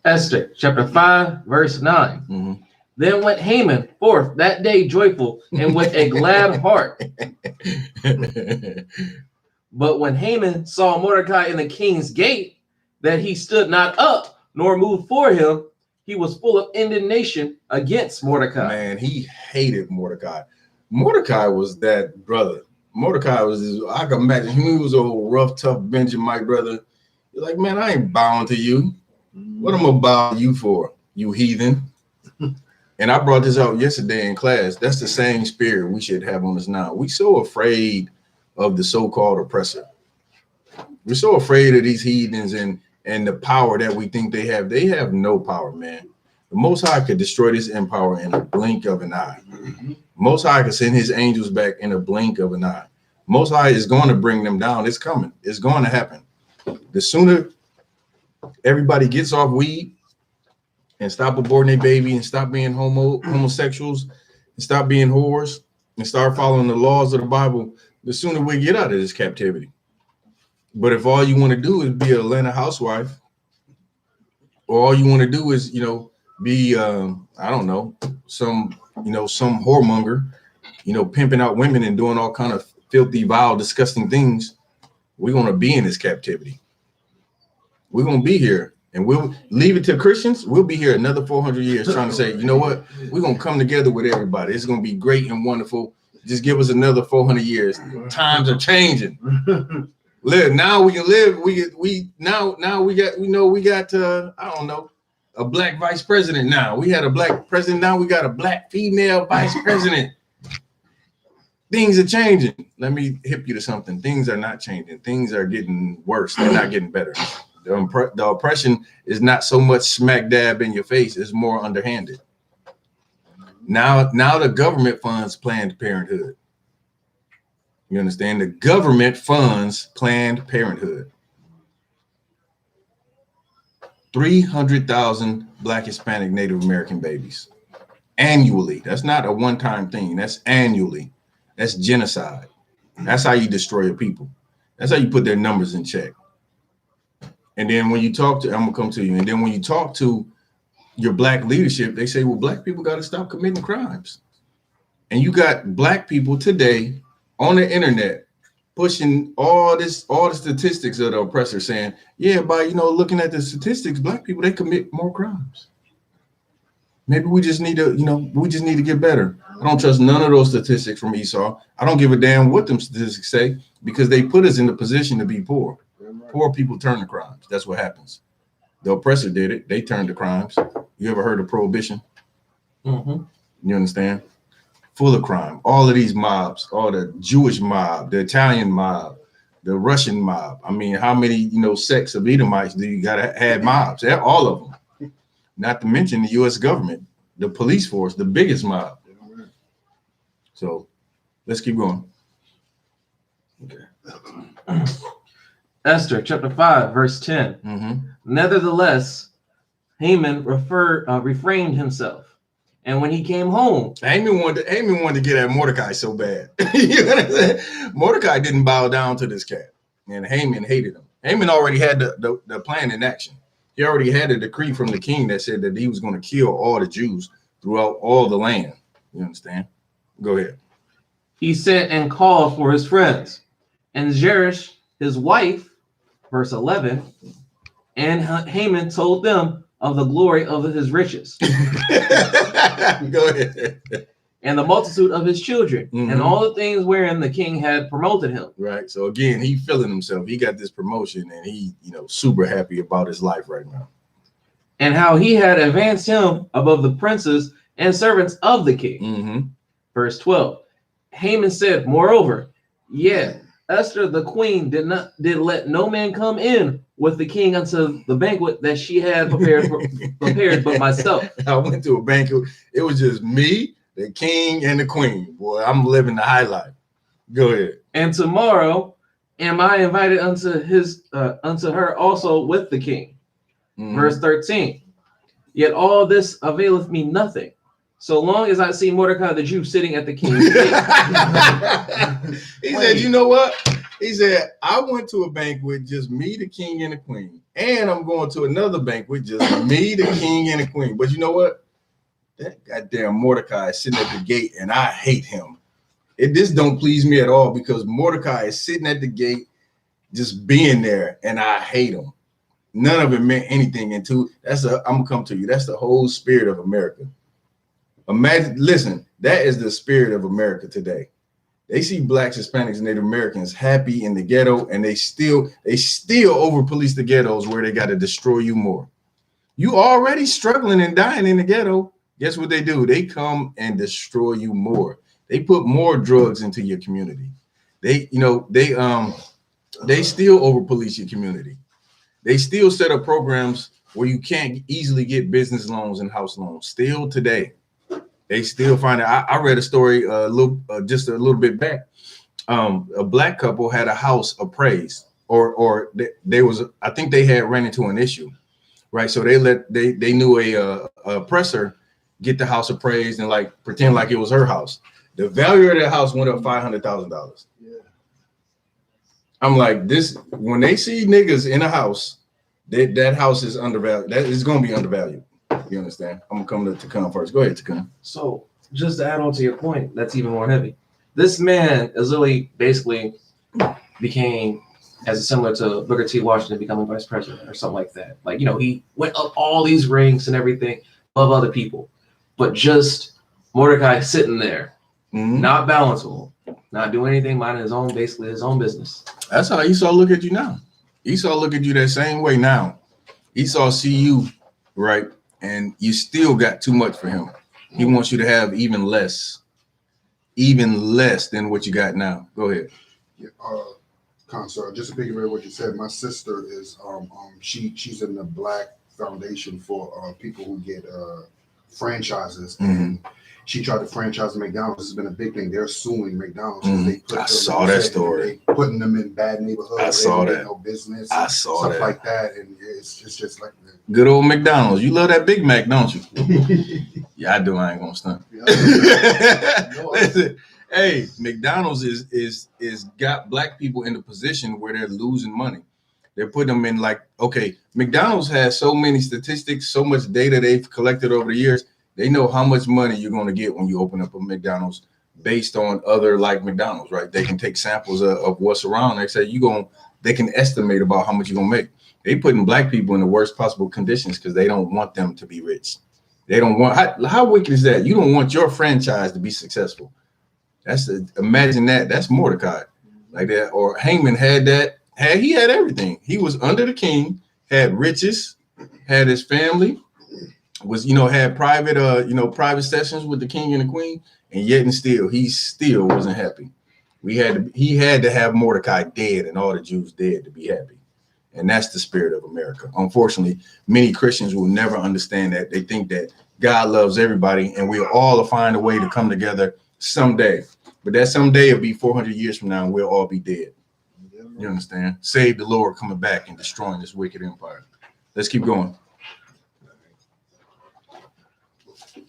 Esther, chapter 5, verse 9. Then went Haman forth that day joyful and with a glad heart. But when Haman saw Mordecai in the king's gate, that he stood not up nor moved for him, he was full of indignation against Mordecai. Man, he hated Mordecai. Mordecai was that brother. Mordecai was I can imagine he was a rough, tough Benjamite brother. You're like, man, I ain't bowing to you. What am I bow to you for, you heathen? And I brought this out yesterday in class. That's the same spirit we should have on us now. We're so afraid of the so-called oppressor. We're so afraid of these heathens and the power that we think they have. They have no power, man. The Most High could destroy this empire in a blink of an eye. Most High could send his angels back in a blink of an eye. Most High is going to bring them down. It's coming. It's going to happen. The sooner everybody gets off weed and stop aborting their baby and stop being homosexuals and stop being whores and start following the laws of the Bible, the sooner we get out of this captivity. But if all you want to do is be an Atlanta housewife, or all you want to do is, be, I don't know, some whoremonger, pimping out women and doing all kind of filthy, vile, disgusting things, we're going to be in this captivity. We're going to be here, and we'll leave it to Christians. We'll be here another 400 years trying to say, you know what? We're going to come together with everybody. It's going to be great and wonderful. Just give us another 400 years. Times are changing. Live now. We can live. We got I don't know, a black vice president. Now we had a black president. Now we got a black female vice president. Things are changing. Let me hip you to something. Things are not changing. Things are getting worse. They're not getting better. The oppression is not so much smack dab in your face. It's more underhanded. Now the government funds Planned Parenthood. You understand? The government funds Planned Parenthood. 300,000 Black, Hispanic, Native American babies annually. That's not a one-time thing. That's annually. That's genocide. That's how you destroy a people. That's how you put their numbers in check. And then when you talk to, I'm gonna come to you. And then when you talk to your Black leadership, they say, well, Black people got to stop committing crimes. And you got Black people today on the internet pushing all the statistics of the oppressor, saying, yeah, by looking at the statistics, Black people, they commit more crimes. Maybe we just need to, get better. I don't trust none of those statistics from Esau. I don't give a damn what them statistics say, because they put us in the position to be poor. Poor people turn to crimes. That's what happens. The oppressor did it. They turned to crimes. You ever heard of prohibition? Mm-hmm. You understand? Full of crime. All of these mobs, all the Jewish mob, the Italian mob, the Russian mob. I mean, how many, sects of Edomites do you got to have mobs? All of them. Not to mention the U.S. government, the police force, the biggest mob. So let's keep going. Okay. Esther chapter 5, verse 10. Mm-hmm. Nevertheless, Haman refrained himself. And when he came home, Haman wanted to get at Mordecai so bad. You know what I'm saying? Mordecai didn't bow down to this cat, and Haman hated him. Haman already had the plan in action. He already had a decree from the king that said that he was going to kill all the Jews throughout all the land. You understand? Go ahead. He sent and called for his friends, and Zeresh, his wife, verse 11, and Haman told them of the glory of his riches. Go ahead. And the multitude of his children, mm-hmm. and all the things wherein the king had promoted him. Right. So again, he feeling himself. He got this promotion, and he, super happy about his life right now. And how he had advanced him above the princes and servants of the king. Mm-hmm. Verse 12. Haman said, moreover, Esther the queen did let no man come in with the king unto the banquet that she had prepared but myself. I went to a banquet. It was just me, the king, and the queen. Boy, I'm living the high life. Go ahead. And tomorrow am I invited unto her also with the king. Mm-hmm. Verse 13. Yet all this availeth me nothing, so long as I see Mordecai the Jew sitting at the king's gate. He said, you know what? He said, I went to a banquet, just me, the king, and the queen. And I'm going to another banquet, just me, the king, and the queen. But you know what? That goddamn Mordecai is sitting at the gate, and I hate him. This don't please me at all, because Mordecai is sitting at the gate, just being there, and I hate him. None of it meant anything. I'm gonna come to you. That's the whole spirit of America. Imagine, listen, that is the spirit of America today. They see Blacks, Hispanics, and Native Americans happy in the ghetto, and they still over police the ghettos where they got to destroy you more. You already struggling and dying in the ghetto. Guess what they do? They come and destroy you more. They put more drugs into your community. They still over police your community. They still set up programs where you can't easily get business loans and house loans. Still today. They still find it. I read a story just a little bit back. A Black couple had a house appraised, or they was, I think they had ran into an issue, right? So they knew a oppressor get the house appraised and like pretend like it was her house. The value of that house went up $500,000. Yeah. I'm like, when they see niggas in a house, that house is undervalued. That is going to be undervalued. You understand? I'm gonna come to Takun first. Go ahead, Takun. So just to add on to your point, that's even more heavy. This man is really basically became as similar to Booker T. Washington becoming vice president or something like that. Like, he went up all these ranks and everything above other people, but just Mordecai sitting there, not bowing to him, not doing anything, minding his own business. That's how Esau look at you now. Esau look at you that same way now. Esau see you, right? And you still got too much for him. He wants you to have even less. even less than what you got now. Go ahead. Yeah, Consort, just to piggyback what you said, my sister is she's in the Black Foundation for people who get franchises, and she tried to franchise McDonald's. This has been a big thing. They're suing McDonald's because they put I saw that story. They putting them in bad neighborhoods. I saw that. No business. I saw stuff that. like that, and it's just like good old McDonald's. You love that Big Mac, don't you? Yeah, I do. I ain't gonna stunt. Listen, hey, McDonald's is got black people in the position where they're losing money. They're putting them in like, okay, McDonald's has so many statistics, so much data they've collected over the years. They know how much money you're going to get when you open up a McDonald's based on other like McDonald's, right? They can take samples of what's around. They say they can estimate about how much you're going to make. They putting black people in the worst possible conditions because they don't want them to be rich. They don't want, how wicked is that? You don't want your franchise to be successful. Imagine that. That's Mordecai like that. Or Haman had that. He had everything. He was under the king, had riches, had his family, had private sessions with the king and the queen, and yet and still he still wasn't happy. He had to have Mordecai dead and all the Jews dead to be happy. And that's the spirit of America. Unfortunately, many Christians will never understand that. They think that God loves everybody and we'll all find a way to come together someday. But that someday will be 400 years from now and we'll all be dead. You understand? Save the Lord coming back and destroying this wicked empire. Let's keep going.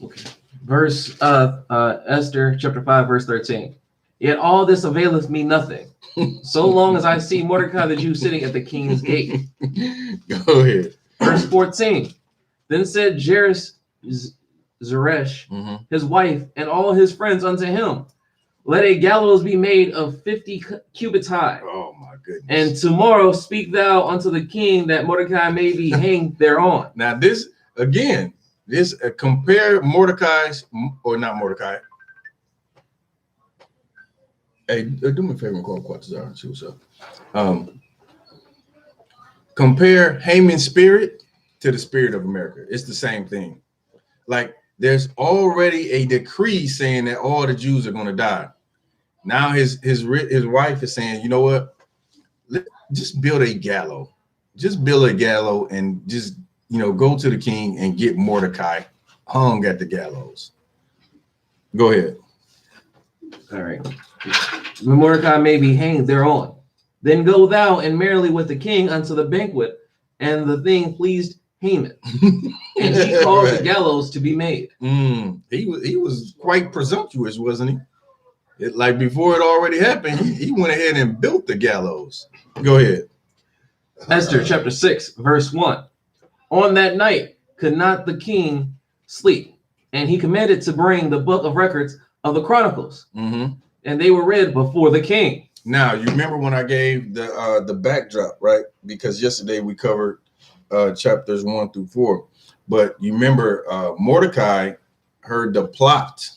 Okay. Verse Esther chapter 5 verse 13. Yet all this availeth me nothing, so long as I see Mordecai the Jew sitting at the king's gate. Go ahead. Verse 14. Then said Zeresh, his wife, and all his friends unto him, let a gallows be made of 50 cubits high. Oh my goodness. And tomorrow speak thou unto the king that Mordecai may be hanged thereon. Now this, again, compare Mordecai's, or not Mordecai. Hey, do me a favor and call Quatzar and see what's up. Compare Haman's spirit to the spirit of America. It's the same thing. Like there's already a decree saying that all the Jews are going to die. Now his wife is saying, you know what? Just build a gallows. Just build a gallows and just go to the king and get Mordecai hung at the gallows. Go ahead. All right. When Mordecai may be hanged thereon, then go thou and merrily with the king unto the banquet, and the thing pleased Haman, and he caused the gallows to be made. He was quite presumptuous, wasn't he? Like before it already happened, he went ahead and built the gallows. Go ahead. Esther chapter 6 verse 1. On that night could not the king sleep, and he commanded to bring the book of records of the Chronicles, and they were read before the king. Now, you remember when I gave the backdrop, right? Because yesterday we covered chapters 1 through 4, but you remember Mordecai heard the plot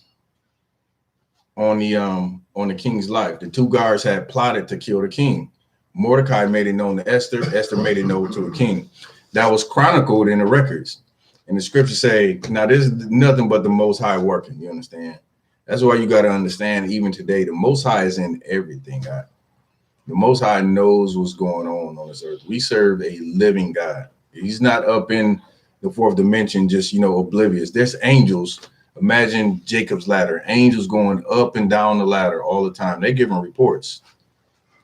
on the king's life. The two guards had plotted to kill the king. Mordecai made it known to Esther. Esther made it known to the king. That was chronicled in the records. And the scriptures say, now this is nothing but the Most High working. You understand? That's why you got to understand, even today, the Most High is in everything, God. The Most High knows what's going on this earth. We serve a living God. He's not up in the fourth dimension, just, oblivious. There's angels. Imagine Jacob's ladder. Angels going up and down the ladder all the time. They're giving reports.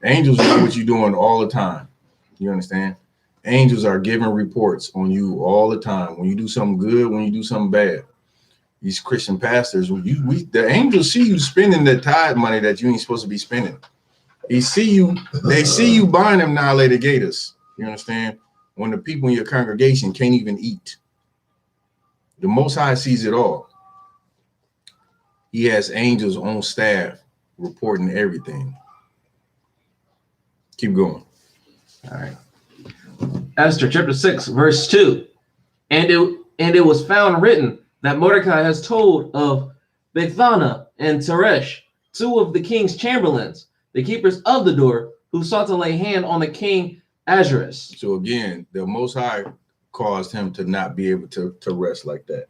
Angels know what you're doing all the time. You understand? Angels are giving reports on you all the time. When you do something good, when you do something bad. These Christian pastors, the angels see you spending the tithe money that you ain't supposed to be spending. They see you buying them annihilated gators. You understand? When the people in your congregation can't even eat. The Most High sees it all. He has angels on staff reporting everything. Keep going. All right. Esther chapter 6 verse 2. And it was found written that Mordecai has told of Bigthana and Teresh, two of the king's chamberlains, the keepers of the door, who sought to lay hand on the king Ahasuerus. So again, the Most High caused him to not be able to rest like that.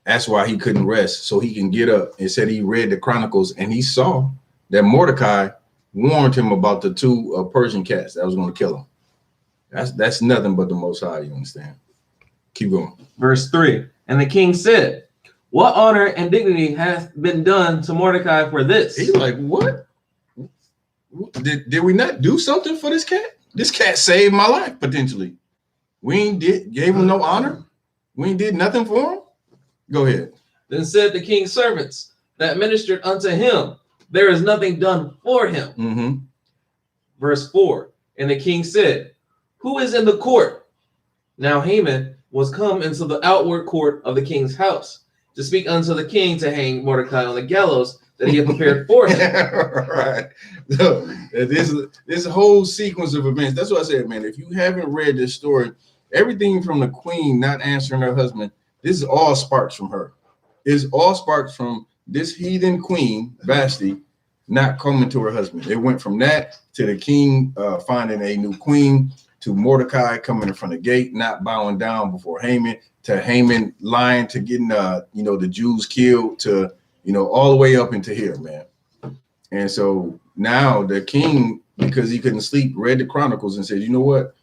That's why he couldn't rest, so he can get up. And said he read the Chronicles and he saw that Mordecai warned him about the two Persian cats that was going to kill him. That's nothing but the Most High, you understand? Keep going. Verse 3. And the king said, what honor and dignity hath been done to Mordecai for this? He's like, what? Did we not do something for this cat? This cat saved my life, potentially. We ain't gave him no honor. We ain't did nothing for him. Go ahead. Then said the king's servants that ministered unto him, there is nothing done for him. Mm-hmm. Verse 4. And the king said, who is in the court? Now Haman was come into the outward court of the king's house to speak unto the king to hang Mordecai on the gallows that he had prepared for him. Right. So, this whole sequence of events. That's what I said, man. If you haven't read this story, everything from the queen not answering her husband, this is all sparks from her. It's all sparks from this heathen queen, Vashti, not coming to her husband. It went from that to the king finding a new queen, to Mordecai coming in front of the gate, not bowing down before Haman, to Haman lying, to getting the Jews killed, to all the way up into here, man. And so now the king, because he couldn't sleep, read the Chronicles and said, you know what,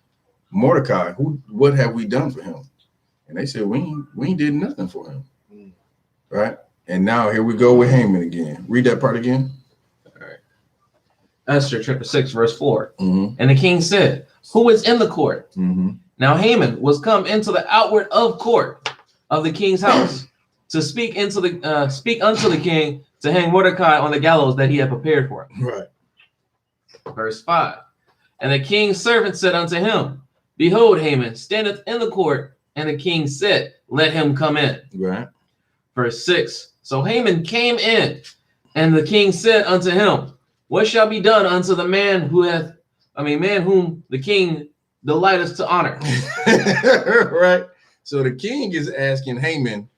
Mordecai, what have we done for him? And they said, we ain't did nothing for him. Right? And now here we go with Haman again. Read that part again. All right. Esther chapter 6, verse 4. Mm-hmm. And the king said, who is in the court? Mm-hmm. Now Haman was come into the outward of court of the king's house to speak unto the king to hang Mordecai on the gallows that he had prepared for him. Right. Verse 5. And the king's servant said unto him, behold, Haman standeth in the court. And the king said, let him come in. Right. Verse 6. So Haman came in, and the king said unto him, what shall be done unto the man whom the king delighteth to honor? Right. So the king is asking Haman,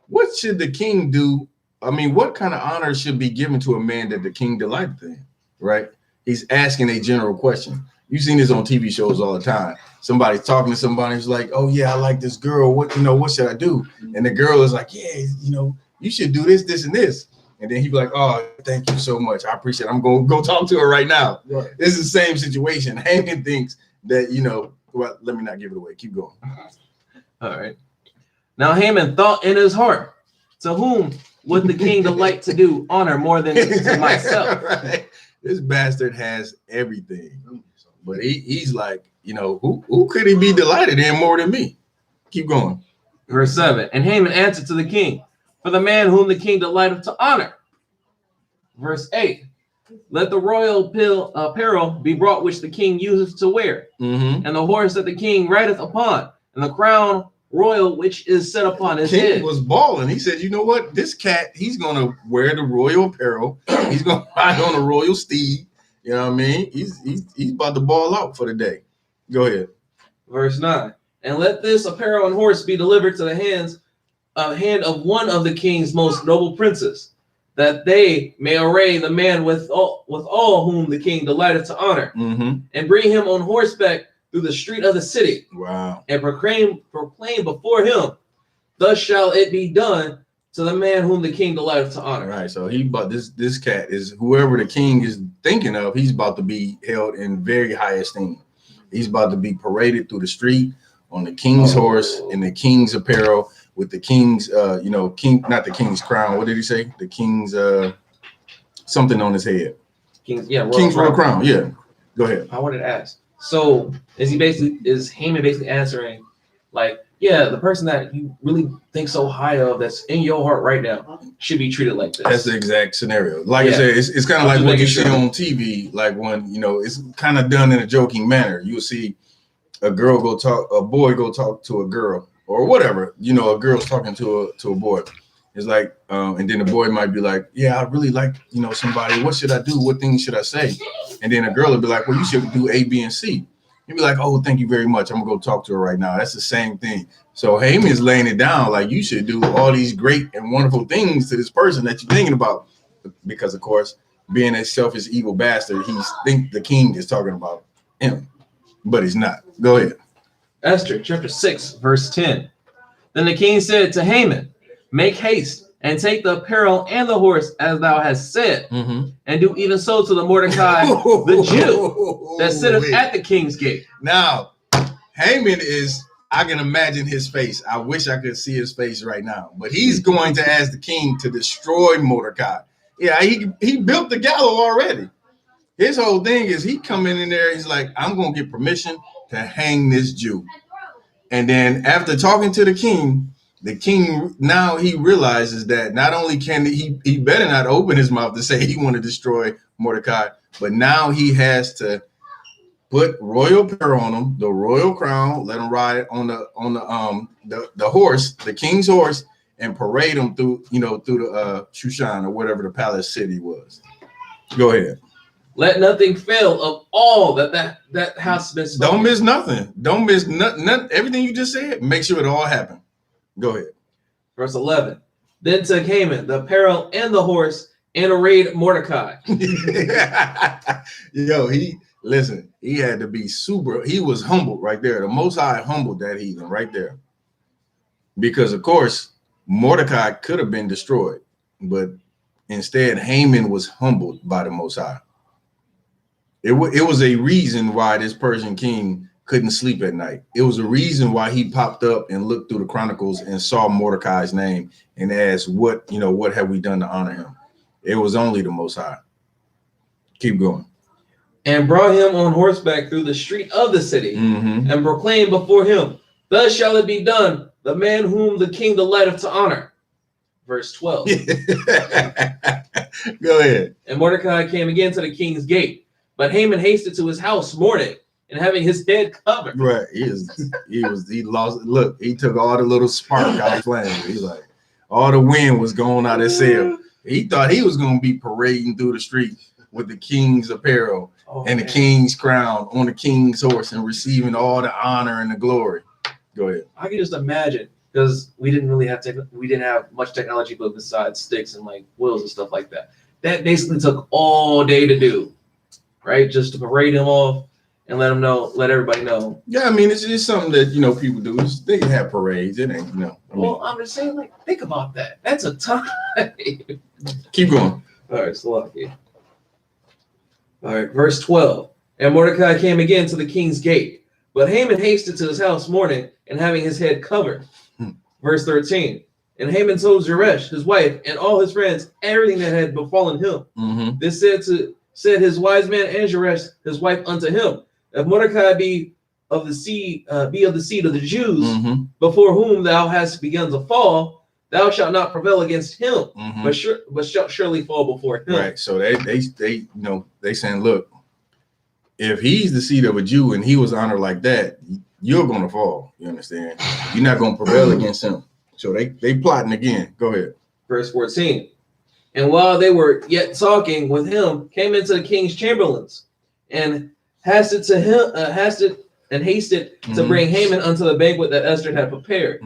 what should the king do? I mean, what kind of honor should be given to a man that the king delighteth in? Right. He's asking a general question. You've seen this on TV shows all the time. Somebody's talking to somebody who's like, oh yeah, I like this girl. What should I do? And the girl is like, yeah, you should do this, this, and this. And then he'd be like, oh, thank you so much. I appreciate it. I'm going to go talk to her right now. Right. It's the same situation. Haman thinks that, well, let me not give it away. Keep going. All right. Now Haman thought in his heart, to whom would the king delight to do honor more than to myself? Right. This bastard has everything. But he's like, who could he be delighted in more than me? Keep going. Verse 7. And Haman answered to the king, for the man whom the king delighteth to honor. Verse 8. Let the royal apparel be brought which the king useth to wear, mm-hmm. and the horse that the king rideth upon, and the crown royal which is set upon his head. King was balling. He said, you know what? This cat, he's going to wear the royal apparel. He's going to ride on a royal steed. You know what I mean? He's about to ball out for the day. Go ahead. Verse 9. And let this apparel and horse be delivered to the hand of one of the king's most noble princes, that they may array the man with all whom the king delighteth to honor, mm-hmm. and bring him on horseback through the street of the city. Wow. And proclaim before him, thus shall it be done to the man whom the king delighteth to honor. All right. So this cat is whoever the king is thinking of. He's about to be held in very high esteem. He's about to be paraded through the street on the king's horse in the king's apparel with the king's, king, not the king's crown. What did he say? The king's something on his head. King's royal crown. Yeah. Go ahead. I wanted to ask. So is Haman basically answering, like, yeah, the person that you really think so high of that's in your heart right now should be treated like this? That's the exact scenario. Like I said, it's kind of like what you see on TV, like when, it's kind of done in a joking manner. You'll see a boy go talk to a girl or whatever, a girl's talking to a boy. It's like, and then the boy might be like, yeah, I really like, somebody. What should I do? What things should I say? And then a girl will be like, well, you should do A, B, and C. You'd be like, oh, thank you very much. I'm gonna go talk to her right now. That's the same thing. So Haman's laying it down like you should do all these great and wonderful things to this person that you're thinking about. Because, of course, being a selfish, evil bastard, he think the king is talking about him, but he's not. Go ahead. Esther chapter 6, verse 10. Then the king said to Haman, make haste and take the apparel and the horse as thou hast said, and do even so to the Mordecai, the Jew, that sitteth at the king's gate. Now, Haman is, I can imagine his face. I wish I could see his face right now. But he's going to ask the king to destroy Mordecai. Yeah, he built the gallows already. His whole thing is he coming in there, he's like, I'm going to get permission to hang this Jew. And then after talking to the king now he realizes that not only can he better not open his mouth to say he want to destroy Mordecai, but now he has to put royal apparel on him, the royal crown, let him ride on the horse, the king's horse, and parade him through the Shushan or whatever the palace city was. Go ahead. Let nothing fail of all that has been spoken. Don't miss nothing. Don't miss nothing. Everything you just said. Make sure it all happened. Go ahead. Verse 11. Then took Haman the apparel and the horse and arrayed Mordecai. Yo, he had to be super. He was humbled right there. The Most High humbled that heathen right there. Because, of course, Mordecai could have been destroyed. But instead, Haman was humbled by the Most High. It was a reason why this Persian king couldn't sleep at night. It was a reason why he popped up and looked through the chronicles and saw Mordecai's name and asked, what have we done to honor him? It was only the Most High. Keep going. And brought him on horseback through the street of the city, and proclaimed before him, thus shall it be done, the man whom the king delighteth to honor. Verse 12. Go ahead. And Mordecai came again to the king's gate, but Haman hasted to his house mourning and having his head covered. Right. He lost. Look, he took all the little spark out of flame. He's like, all the wind was going out of his sail. He thought he was going to be parading through the street with the king's apparel and the king's crown on the king's horse and receiving all the honor and the glory. Go ahead. I can just imagine, because we didn't have much technology but besides sticks and like wheels and stuff like that. That basically took all day to do. Right, just to parade him off and let everybody know. Yeah, I mean, it's just something that people do. They can have parades. It ain't I'm just saying, like, think about that. That's a time. Keep going. All right, so lucky. All right, verse 12. And Mordecai came again to the king's gate, but Haman hasted to his house mourning and having his head covered. Verse 13. And Haman told Zeresh, his wife, and all his friends everything that had befallen him. This said his wise man and Zeresh, his wife, unto him, if Mordecai be of the seed of the Jews, before whom thou hast begun to fall, thou shalt not prevail against him, but shalt surely fall before him. Right. So they saying, look, if he's the seed of a Jew and he was honored like that, you're gonna fall. You understand? You're not gonna prevail against him. So they plotting again. Go ahead. Verse 14. And while they were yet talking with him, came into the king's chamberlains, and hasted to bring Haman unto the banquet that Esther had prepared.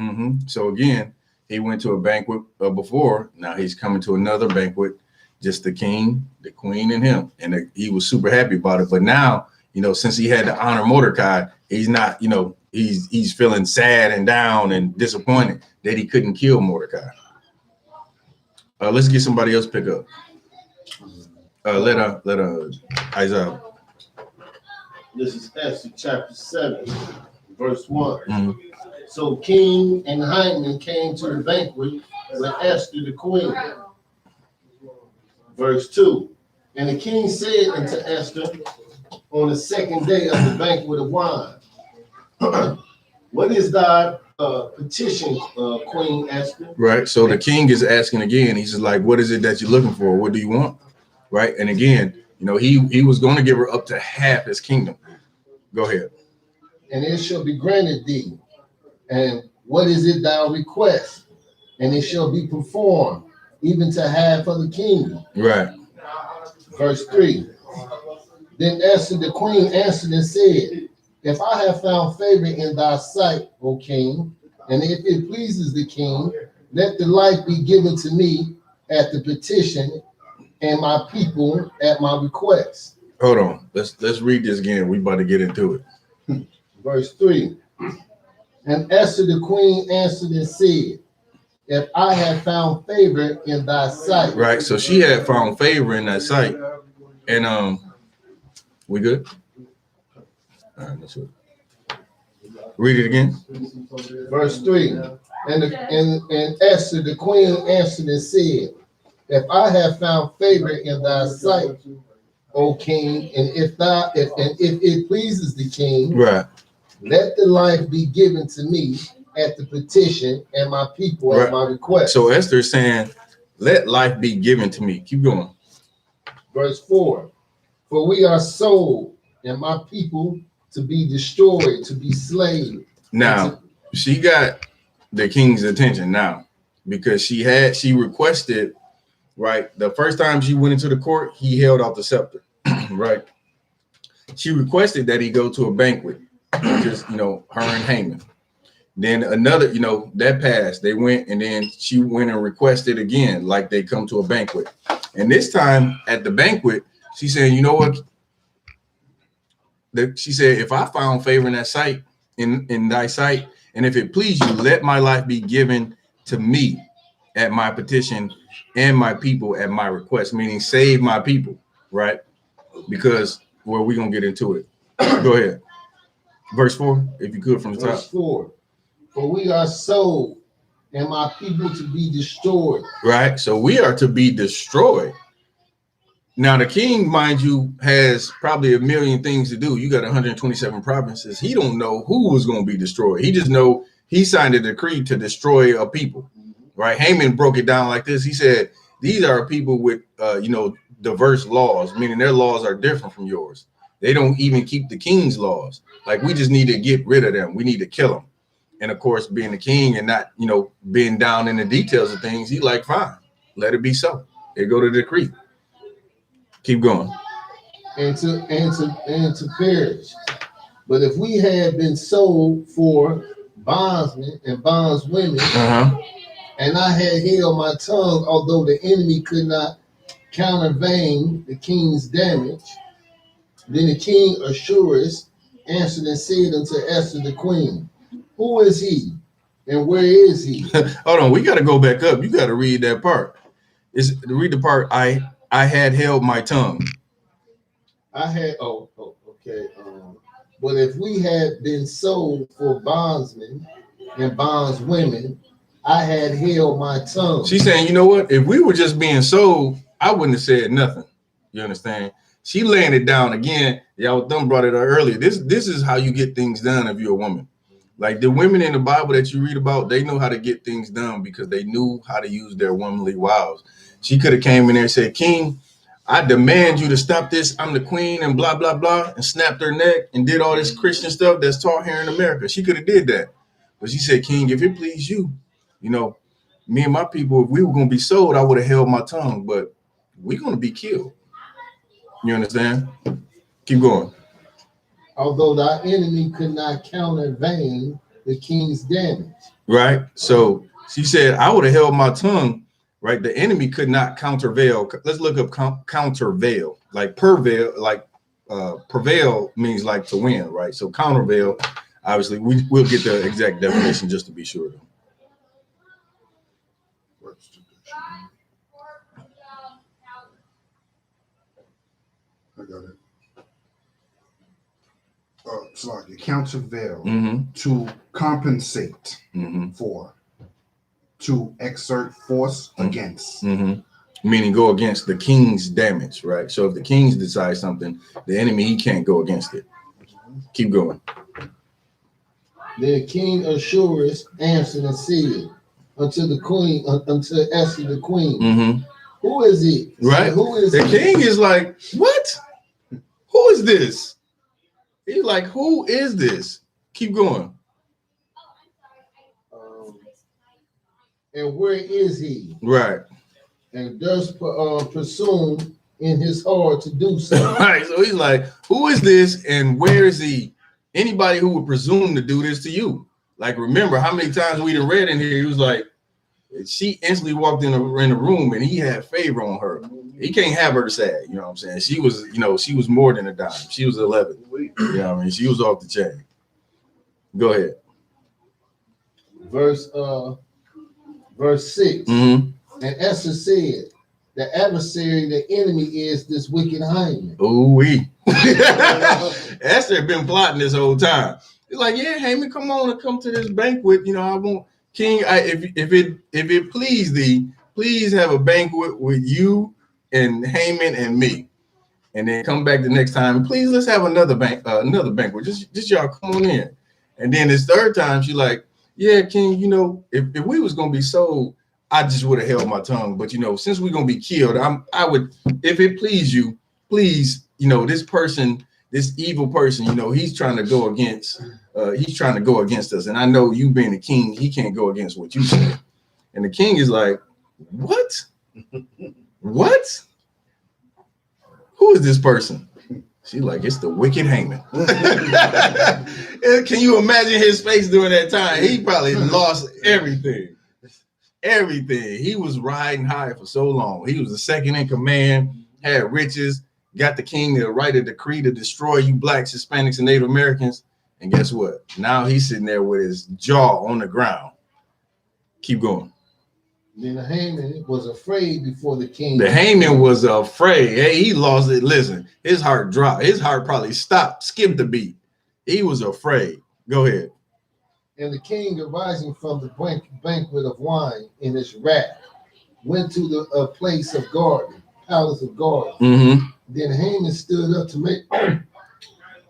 So again, he went to a banquet before. Now he's coming to another banquet, just the king, the queen, and him, and he was super happy about it. But now, since he had to honor Mordecai, he's not, he's feeling sad and down and disappointed that he couldn't kill Mordecai. Let's get somebody else pick up. Let Isaiah. This is Esther chapter 7, verse 1. So King and Haman came to the banquet with Esther the queen. Verse 2. And the king said unto Esther on the second day of the banquet of wine, what is thy petition, Queen Esther? Right. So the king is asking again. He says, like, what is it that you're looking for? What do you want? Right. And again, he was going to give her up to half his kingdom. Go ahead. And it shall be granted thee. And what is it thou request? And it shall be performed, even to half of the kingdom. Right. Verse 3. Then Esther the queen answered and said, if I have found favor in thy sight, O king, and if it pleases the king, let the life be given to me at the petition, and my people at my request. Hold on. Let's read this again. We about to get into it. Verse 3. And Esther the queen answered and said, if I have found favor in thy sight. Right. So she had found favor in that sight. And we good? All right, let's read it again. Verse 3. And Esther, the queen, answered and said, if I have found favor in thy sight, O king, and if it pleases the king, right, let the life be given to me at the petition, and my people at my request. So Esther is saying, let life be given to me. Keep going. Verse 4. For we are sold, and my people to be destroyed, to be slain. Now, she got the king's attention now, because she requested, right? The first time she went into the court, he held out the scepter, right? She requested that he go to a banquet, just, her and Haman. Then another, that passed. They went, and then she went and requested again, like they come to a banquet. And this time at the banquet, she said, you know what? She said, if I found favor in that sight, in thy sight, and if it please you, let my life be given to me at my petition and my people at my request, meaning save my people, right? Because, well, we're going to get into it. Go ahead. Verse 4, if you could, from the top. Verse 4. For we are sold, and my people to be destroyed. Right. So we are to be destroyed. Now, the king, mind you, has probably a million things to do. You got 127 provinces. He don't know who was going to be destroyed. He just know he signed a decree to destroy a people. Right. Haman broke it down like this. He said, these are people with, diverse laws, meaning their laws are different from yours. They don't even keep the king's laws. Like, we just need to get rid of them. We need to kill them. And of course, being the king and not, being down in the details of things, he like, fine, let it be so. They go to the decree. Keep going. And to perish. But if we had been sold for bondsmen and bondswomen, and I had held my tongue, although the enemy could not countervail the king's damage, then the king Ahasuerus answered and said unto Esther the queen, who is he, and where is he? Hold on, we got to go back up. You got to read that part. Read the part. I had held my tongue. Okay. But if we had been sold for bondsmen and bondswomen, I had held my tongue. She's saying, you know what? If we were just being sold, I wouldn't have said nothing. You understand? She laying it down again. YAHANNA brought it up earlier. This is how you get things done if you're a woman. Like, the women in the Bible that you read about, they know how to get things done because they knew how to use their womanly wiles. She could have came in there and said, King, I demand you to stop this. I'm the queen and blah, blah, blah, and snapped her neck and did all this Christian stuff that's taught here in America. She could have did that. But she said, King, if it please you, me and my people, if we were going to be sold, I would have held my tongue, but we're going to be killed. You understand? Keep going. Although thy enemy could not countervail the king's damage. Right. So she said, I would have held my tongue. Right. The enemy could not countervail. Let's look up countervail. Like prevail, prevail means like to win. Right. So countervail, obviously, we'll get the exact definition just to be sure. I got it. Sorry, countervail, to compensate for, to exert force against. Meaning go against the king's damage, right? So if the king decides something, the enemy, he can't go against it. Keep going. Then King Ahasuerus answered and said unto Esther the queen, who is it? Right? Who is the it? King is like, what? Who is this? He's like, who is this? Keep going. And where is he? Right. And does presume in his heart to do so. Right. So he's like, who is this and where is he? Anybody who would presume to do this to you. Like, remember how many times we done read in here, he was like, she instantly walked in the room and he had favor on her. He can't have her sad, you know what I'm saying? She was, she was more than a dime. She was 11. You know what I mean? She was off the chain. Go ahead. Verse verse 6. Mhm. And Esther said, the adversary, the enemy is this wicked Haman. Ooh wee. Esther had been plotting this whole time. He's like, yeah, Haman, come on and come to this banquet. You know, I want King. If it please thee, please have a banquet with you and Haman and me, and then come back the next time. Please, let's have another banquet. Just y'all come on in. And then this third time, she like, yeah, King. You know, if we was gonna be sold, I just would have held my tongue. But you know, since we're gonna be killed, I would, if it please you, please, you know, this person, this evil person, you know, he's trying to go against us. And I know you being the king, he can't go against what you say. And the king is like, what? What? Who is this person? She's like, it's the wicked Haman. Can you imagine his face during that time? He probably lost everything. Everything. He was riding high for so long. He was the second in command, had riches, got the king to write a decree to destroy you blacks, Hispanics, and Native Americans. And guess what? Now he's sitting there with his jaw on the ground. Keep going. Then the Haman was afraid before the king. The Haman was afraid. Hey, he lost it. Listen, his heart dropped. His heart probably skipped a beat. He was afraid. Go ahead. And the king, arising from the banquet of wine in his wrath, went to the place of garden, palace of garden. Mm-hmm. Then Haman stood up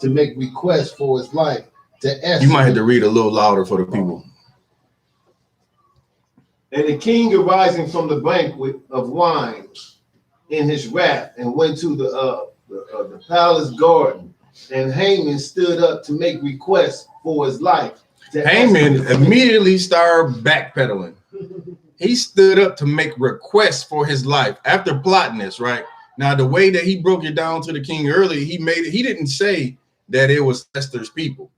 to make request for his life to Esther. You might have to read a little louder for the people. And the king, arising from the banquet of wine in his wrath, and went to the palace garden. And Haman stood up to make request for his life. Haman immediately started backpedaling. He stood up to make requests for his life after plotting this, right? Now, the way that he broke it down to the king earlier, he didn't say that it was Esther's people.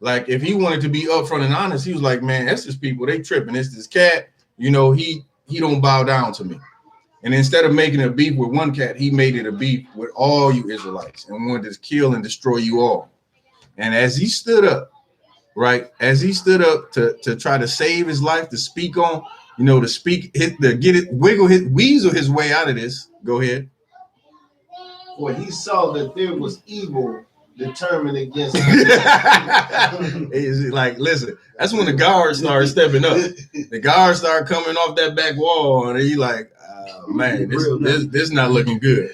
Like, if he wanted to be upfront and honest, he was like, man, Esther's people, they tripping. It's this cat, you know, he don't bow down to me. And instead of making a beef with one cat, he made it a beef with all you Israelites and wanted to kill and destroy you all. And as he stood up, right, as he stood up to try to save his life, to speak on, you know, weasel his way out of this. Go ahead. For he saw that there was evil determined against him. It's like, listen, that's when the guards started stepping up. The guards started coming off that back wall, and he like, man, this not looking good.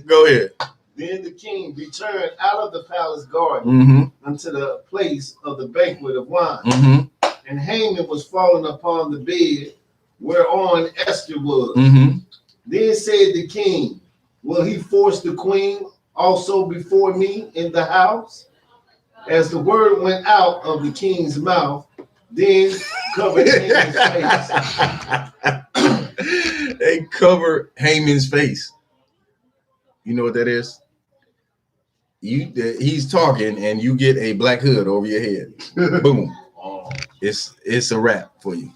Go ahead. Then the king returned out of the palace garden unto the place of the banquet of wine. And Haman was fallen upon the bed whereon Esther was. Then said the king, will he force the queen also before me in the house? As the word went out of the king's mouth, then covered Haman's face. They covered Haman's face. You know what that is? He's talking and you get a black hood over your head. Boom. It's a wrap for you.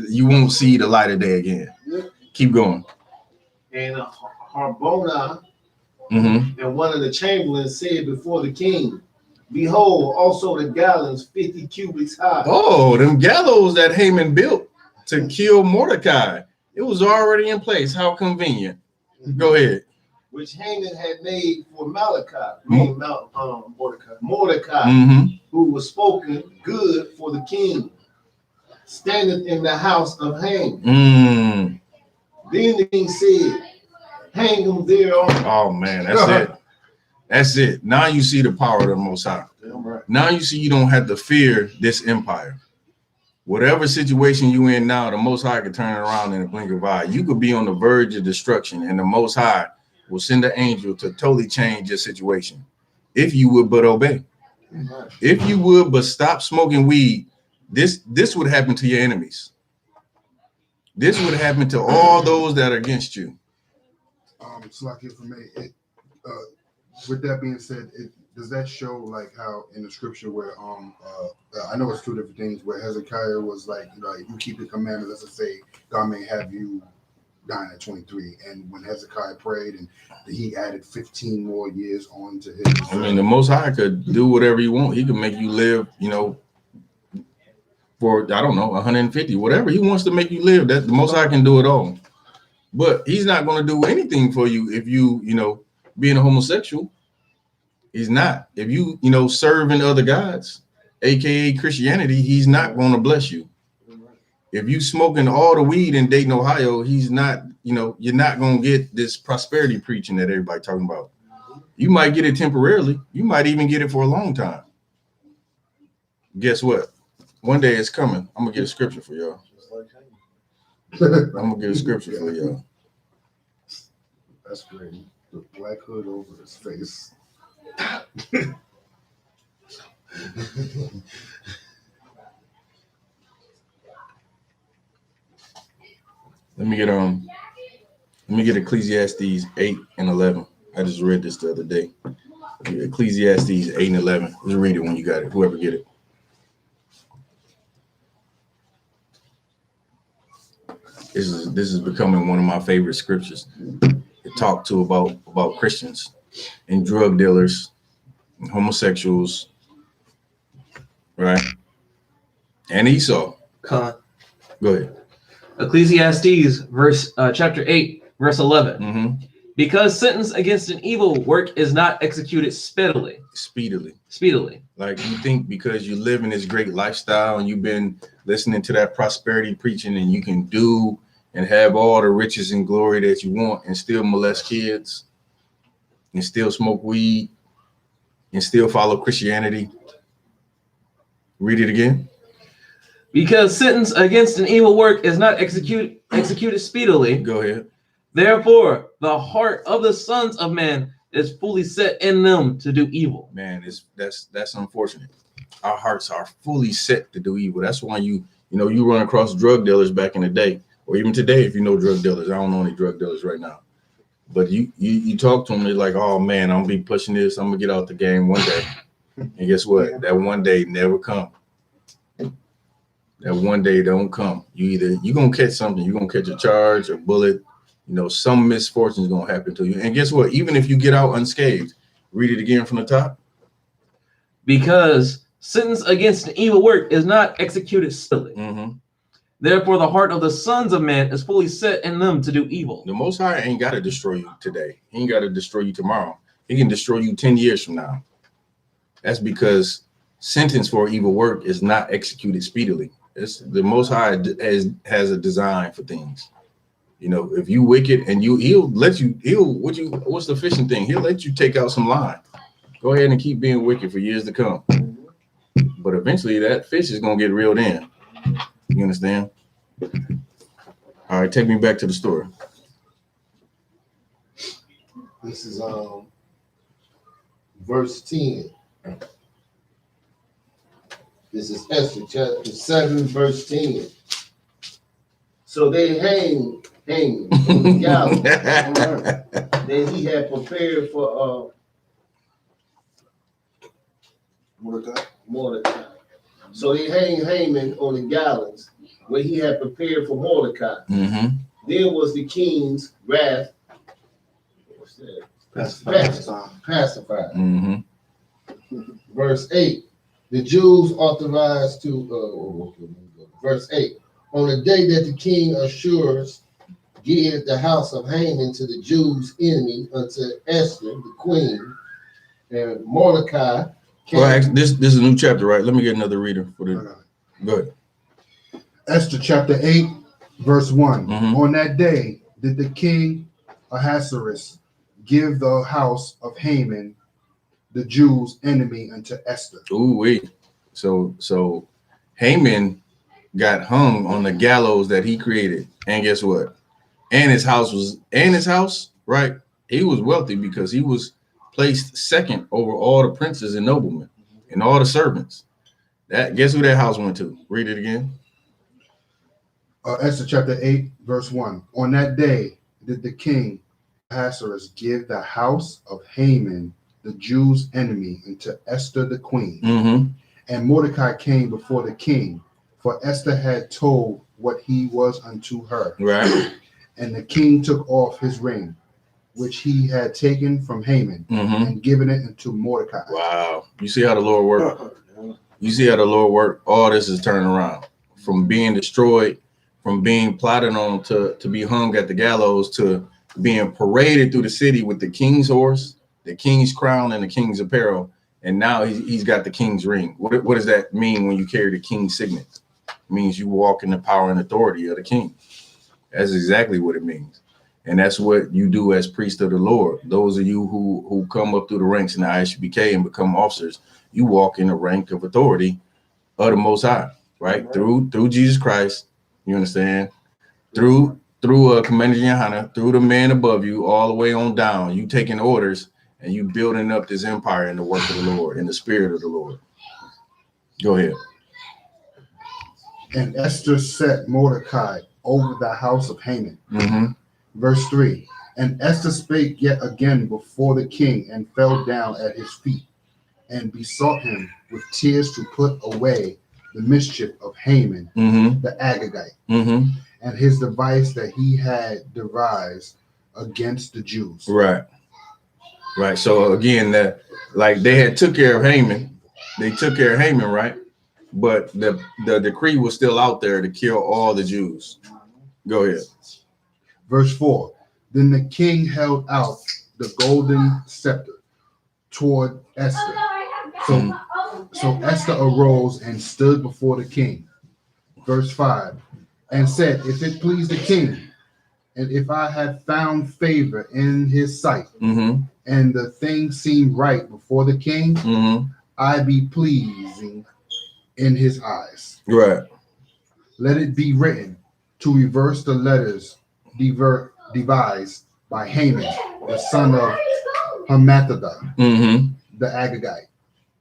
You won't see the light of day again. Keep going. And Harbona and one of the chamberlains said before the king, behold, also the gallows 50 cubits high. Oh, them gallows that Haman built to kill Mordecai. It was already in place. How convenient. Go ahead. Which Haman had made for Mordecai, who was spoken good for the king, standeth in the house of Haman. Then the king said, hang him there on. Oh man, that's it. That's it. Now you see the power of the Most High. Right. Now you see you don't have to fear this empire. Whatever situation you in now, the Most High could turn it around in a blink of an eye. You could be on the verge of destruction, and the Most High will send an angel to totally change your situation. If you would but obey. If you would but stop smoking weed, this would happen to your enemies. This would happen to all those that are against you. So like for me, with that being said, does that show like how in the scripture where I know it's two different things where Hezekiah was like, you know, if you keep the commandments, let's say God may have you dying at 23, and when Hezekiah prayed and he added 15 more years on to his I mean, the Most High could do whatever you want. He could make you live, you know, for, I don't know, 150, whatever he wants to make you live. That the Most High can do it all. But he's not going to do anything for you if you, being a homosexual. He's not. If you, serving other gods, aka Christianity, he's not going to bless you. If you smoking all the weed in Dayton, Ohio, he's not, you're not going to get this prosperity preaching that everybody talking about. You might get it temporarily. You might even get it for a long time. Guess what? One day it's coming. I'm going to get a scripture for y'all. I'm going to get a scripture for y'all. That's great. The black hood over his face. Let me get Ecclesiastes 8 and 11. I just read this the other day. Ecclesiastes 8 and 11. Just read it when you got it. Whoever get it. This is becoming one of my favorite scriptures to talk to about Christians and drug dealers, and homosexuals, right? And Esau. Con. Go ahead. Ecclesiastes chapter 8, verse 11. Mm-hmm. Because sentence against an evil work is not executed speedily. Like you think because you live in this great lifestyle and you've been listening to that prosperity preaching and you can do and have all the riches and glory that you want and still molest kids and still smoke weed and still follow Christianity. Read it again. Because sentence against an evil work is not executed speedily. Go ahead. Therefore, the heart of the sons of man is fully set in them to do evil. Man, that's unfortunate. Our hearts are fully set to do evil. That's why you run across drug dealers back in the day, or even today, if you know drug dealers. I don't know any drug dealers right now, but you talk to them, they're like, oh man, I'm gonna be pushing this. I'm gonna get out the game one day, and guess what? That one day never come. That one day don't come. You're gonna catch something. You're gonna catch a charge, a bullet. Some misfortune is going to happen to you. And guess what? Even if you get out unscathed, read it again from the top. Because sentence against an evil work is not executed speedily. Mm-hmm. Therefore, the heart of the sons of man is fully set in them to do evil. The Most High ain't got to destroy you today. He ain't got to destroy you tomorrow. He can destroy you 10 years from now. That's because sentence for evil work is not executed speedily. The Most High has a design for things. If you wicked and what's the fishing thing? He'll let you take out some line. Go ahead and keep being wicked for years to come. But eventually that fish is going to get reeled in. You understand? All right, take me back to the story. This is verse 10. This is Esther chapter 7, verse 10. So they hang on the gallows that he had prepared for Mordecai. So they hang Haman on the gallows where he had prepared for Mordecai. Mm-hmm. Then was the king's wrath pacified. Mm-hmm. Verse 8. The Jews authorized to verse 8. On the day that the king assures give the house of Haman to the Jews' enemy unto Esther, the queen, and Mordecai. Well, this is a new chapter, right? Let me get another reader for the. Go ahead. Esther chapter 8, verse 1. Mm-hmm. On that day did the king Ahasuerus give the house of Haman, the Jews' enemy, unto Esther. Ooh, wait. So Haman got hung on the gallows that he created, and guess what? And his house, right? He was wealthy because he was placed second over all the princes and noblemen and all the servants. Guess who that house went to? Read it again. Esther chapter 8, verse 1. On that day did the king Ahasuerus give the house of Haman, the Jews' enemy, into Esther the queen. Mm-hmm. And Mordecai came before the king, for Esther had told what he was unto her. Right. And the king took off his ring, which he had taken from Haman, Mm-hmm. and given it unto Mordecai. Wow. You see how the Lord worked? You see how the Lord worked? All this is turning around. from being destroyed, from being plotted on to be hung at the gallows, to being paraded through the city with the king's horse, the king's crown, and the king's apparel. And now he's got the king's ring. What does that mean when you carry the king's signet? It means you walk in the power and authority of the king. That's exactly what it means. And that's what you do as priest of the Lord. Those of you who come up through the ranks in the I.S.U.P.K and become officers, you walk in the rank of authority of the Most High, right? Through Jesus Christ, you understand? Through Commander YAHANNA, through the man above you, all the way on down. You taking orders and you building up this empire in the work of the Lord, in the spirit of the Lord. Go ahead. And Esther set Mordecai over the house of Haman. Verse 3. And Esther spake yet again before the king, and fell down at his feet, and besought him with tears to put away the mischief of Haman, the Agagite, and his device that he had devised against the Jews. Right. So again, that like they had took care of Haman. They took care of Haman, right? But the decree was still out there to kill all the Jews. Go ahead. Verse 4. Then the king held out the golden scepter toward Esther. So Esther arose and stood before the king. Verse 5. And said, if it please the king, and if I had found favor in his sight, and the thing seemed right before the king, I be pleasing in his eyes. Right. Let it be written to reverse the letters devised by Haman, the son of Hammedatha, the Agagite,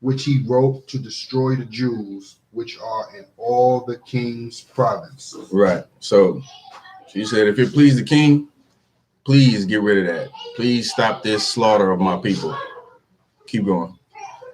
which he wrote to destroy the Jews which are in all the king's province. Right. So she said, if it please the king, please get rid of that. Please stop this slaughter of my people. Keep going.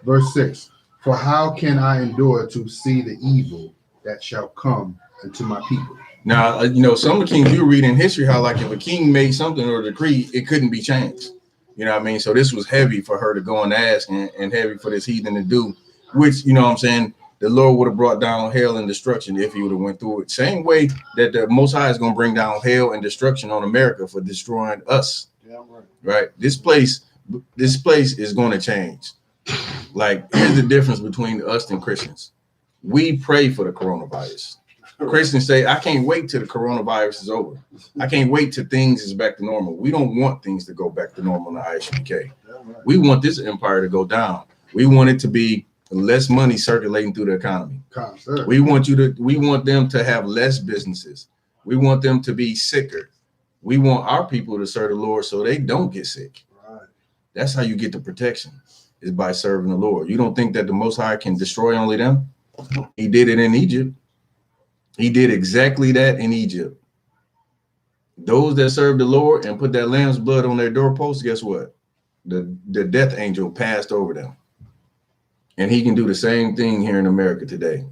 Verse 6. For how can I endure to see the evil that shall come unto my people? Now, some of the kings you read in history, how like if a king made something or a decree, it couldn't be changed. You know what I mean? So this was heavy for her to go and ask, and heavy for this heathen to do, which, you know what I'm saying, the Lord would have brought down hell and destruction if he would have went through it. Same way that the Most High is going to bring down hell and destruction on America for destroying us. Yeah, right. This place is going to change. Like, here's the difference between us and Christians. We pray for the coronavirus. Christians say, I can't wait till the coronavirus is over. I can't wait till things is back to normal. We don't want things to go back to normal in the I.S.U.P.K. We want this empire to go down. We want it to be less money circulating through the economy. We want them to have less businesses. We want them to be sicker. We want our people to serve the Lord so they don't get sick. Right. That's how you get the protection, is by serving the Lord. You don't think that the Most High can destroy only them? He did it in Egypt. He did exactly that in Egypt. Those that serve the Lord and put that lamb's blood on their doorposts, guess what? The death angel passed over them. And he can do the same thing here in America today.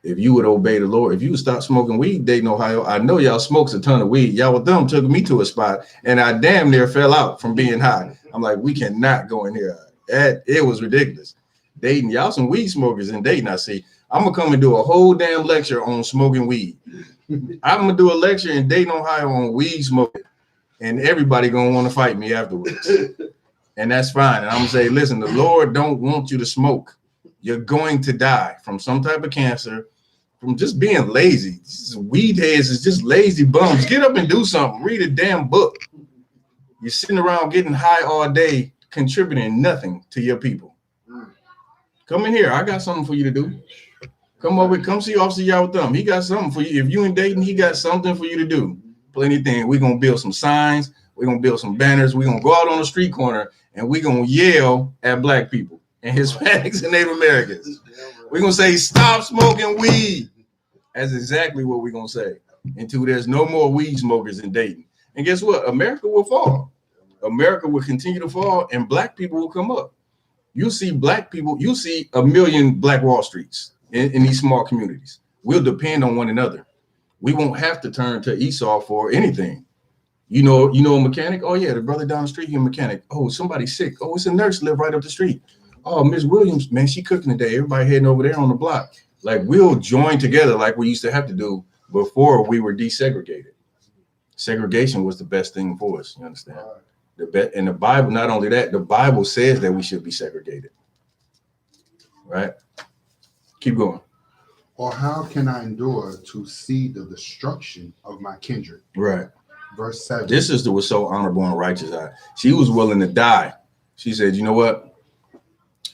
If you would obey the Lord, if you would stop smoking weed, Dayton, Ohio, I know y'all smokes a ton of weed. Y'all with them took me to a spot and I damn near fell out from being high. I'm like, we cannot go in here. It was ridiculous. Dayton, y'all some weed smokers in Dayton, I see. I'm going to come and do a whole damn lecture on smoking weed. I'm going to do a lecture in Dayton, Ohio on weed smoking. And everybody going to want to fight me afterwards. And that's fine. And I'm going to say, listen, the Lord don't want you to smoke. You're going to die from some type of cancer, from just being lazy. Weed heads is just lazy bums. Get up and do something. Read a damn book. You're sitting around getting high all day, contributing nothing to your people. Come in here. I got something for you to do. Come over, come see Officer Yahatham. He got something for you. If you in Dayton, he got something for you to do. Plenty of things. We're going to build some signs. We're going to build some banners. We're going to go out on the street corner and we're going to yell at black people and Hispanics and Native Americans. We're going to say, stop smoking weed. That's exactly what we're going to say until there's no more weed smokers in Dayton. And guess what? America will fall. America will continue to fall and black people will come up. You'll see black people. You'll see 1 million Black Wall Streets in these small communities. We'll depend on one another. We won't have to turn to Esau for anything. You know a mechanic? Oh, yeah, the brother down the street, he's a mechanic. Oh, somebody's sick. Oh, it's a nurse live right up the street. Oh, Miss Williams, man, she cooking today. Everybody heading over there on the block. Like we'll join together like we used to have to do before we were desegregated. Segregation was the best thing for us. You understand? In the Bible, not only that, the Bible says that we should be segregated. Right? Keep going. Or how can I endure to see the destruction of my kindred? Right. Verse 7. This sister was so honorable and righteous. She was willing to die. She said, you know what?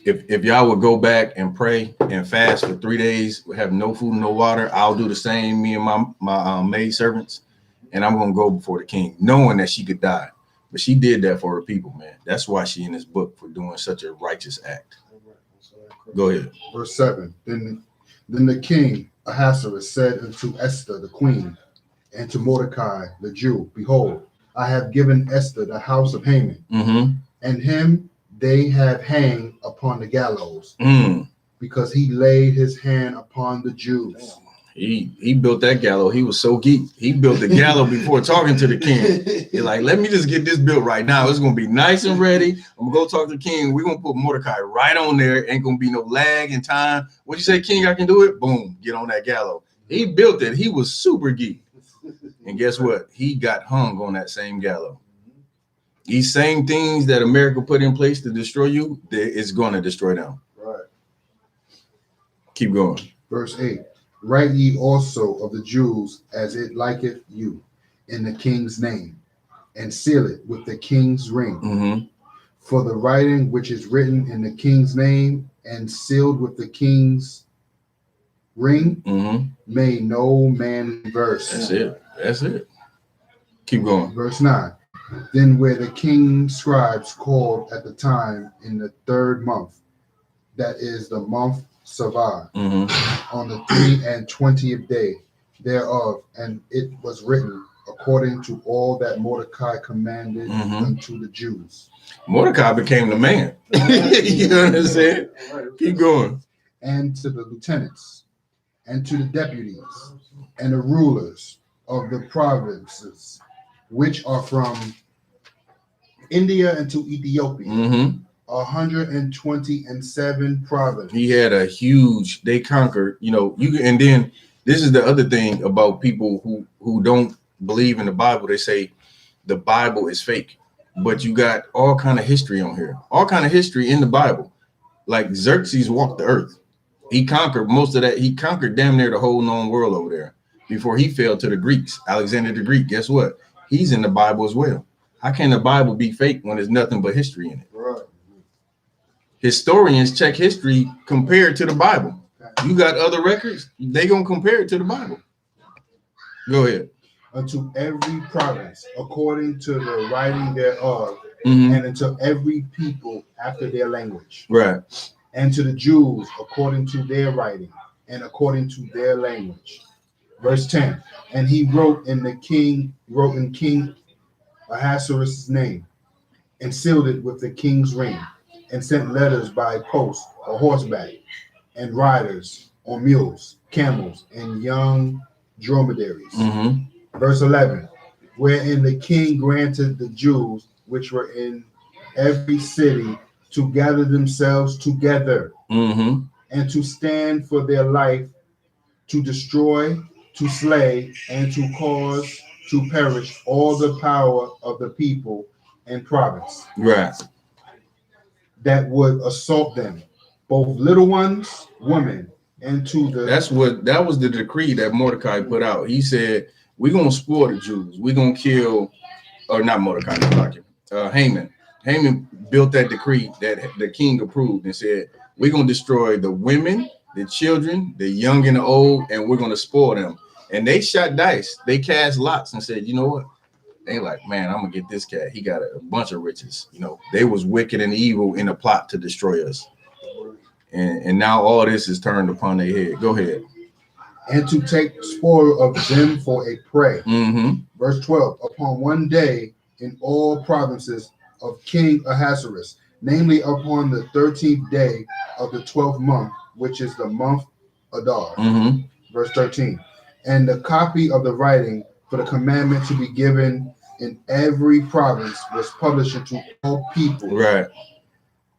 If y'all would go back and pray and fast for 3 days, have no food, no water, I'll do the same, me and my maid servants, and I'm going to go before the king, knowing that she could die. But she did that for her people, man. That's why she in this book, for doing such a righteous act. Go ahead. Verse 7. Then the king Ahasuerus said unto Esther the queen, and to Mordecai the Jew, behold, I have given Esther the house of Haman, and him they have hanged upon the gallows, because he laid his hand upon the Jews. He built that gallows. He was so geek. He built the gallows before talking to the king. He's like, let me just get this built right now. It's gonna be nice and ready. I'm gonna go talk to the king. We're gonna put Mordecai right on there. Ain't gonna be no lag in time. What you say, king? I can do it. Boom, get on that gallows. He built it. He was super geek. And guess what? He got hung on that same gallows. These same things that America put in place to destroy you, it's going to destroy them. Right. Keep going. Verse 8. Write ye also of the Jews as it liketh you, in the king's name, and seal it with the king's ring. For the writing which is written in the king's name and sealed with the king's ring, may no man reverse. That's it. That's it. Keep going. Verse 9. Then were the king's scribes called at the time in the 3rd month, that is the month Savar, on the 23rd day thereof, and it was written according to all that Mordecai commanded unto the Jews. Mordecai became the man. You understand? Keep going. And to the lieutenants, and to the deputies, and the rulers of the provinces, which are from India and to Ethiopia, 127 provinces. He had a huge, they conquered, and then this is the other thing about people who don't believe in the Bible. They say the Bible is fake, but you got all kind of history on here, all kind of history in the Bible. Like Xerxes walked the earth. He conquered most of that. He conquered damn near the whole known world over there before he fell to the Greeks. Alexander the Greek, guess what? He's in the Bible as well. How can the Bible be fake when there's nothing but history in it? Right. Historians check history compared to the Bible. You got other records, they gonna compare it to the Bible. Go ahead. Unto every province according to the writing thereof, and unto every people after their language. Right. And to the Jews according to their writing and according to their language. Verse 10. And he wrote in King Ahasuerus' name, and sealed it with the king's ring, and sent letters by post or horseback, and riders on mules, camels, and young dromedaries. Verse 11. Wherein the king granted the Jews which were in every city to gather themselves together, and to stand for their life, to destroy, to slay, and to cause to perish all the power of the people and province. Right. That would assault them, both little ones, women, and to the. That was the decree that Mordecai put out. He said, we're gonna spoil the Jews. We're gonna kill, or not Mordecai, Haman. Haman built that decree that the king approved and said, we're gonna destroy the women, the children, the young and the old, and we're gonna spoil them. And they shot dice. They cast lots and said, you know what? They like, man, I'm gonna get this cat. He got a bunch of riches. They was wicked and evil in a plot to destroy us. And now all this is turned upon their head. Go ahead. And to take spoil of them for a prey. Verse 12. Upon one day in all provinces of King Ahasuerus, namely upon the 13th day of the 12th month, which is the month Adar. Verse 13. And the copy of the writing for the commandment to be given in every province was published into all people. Right.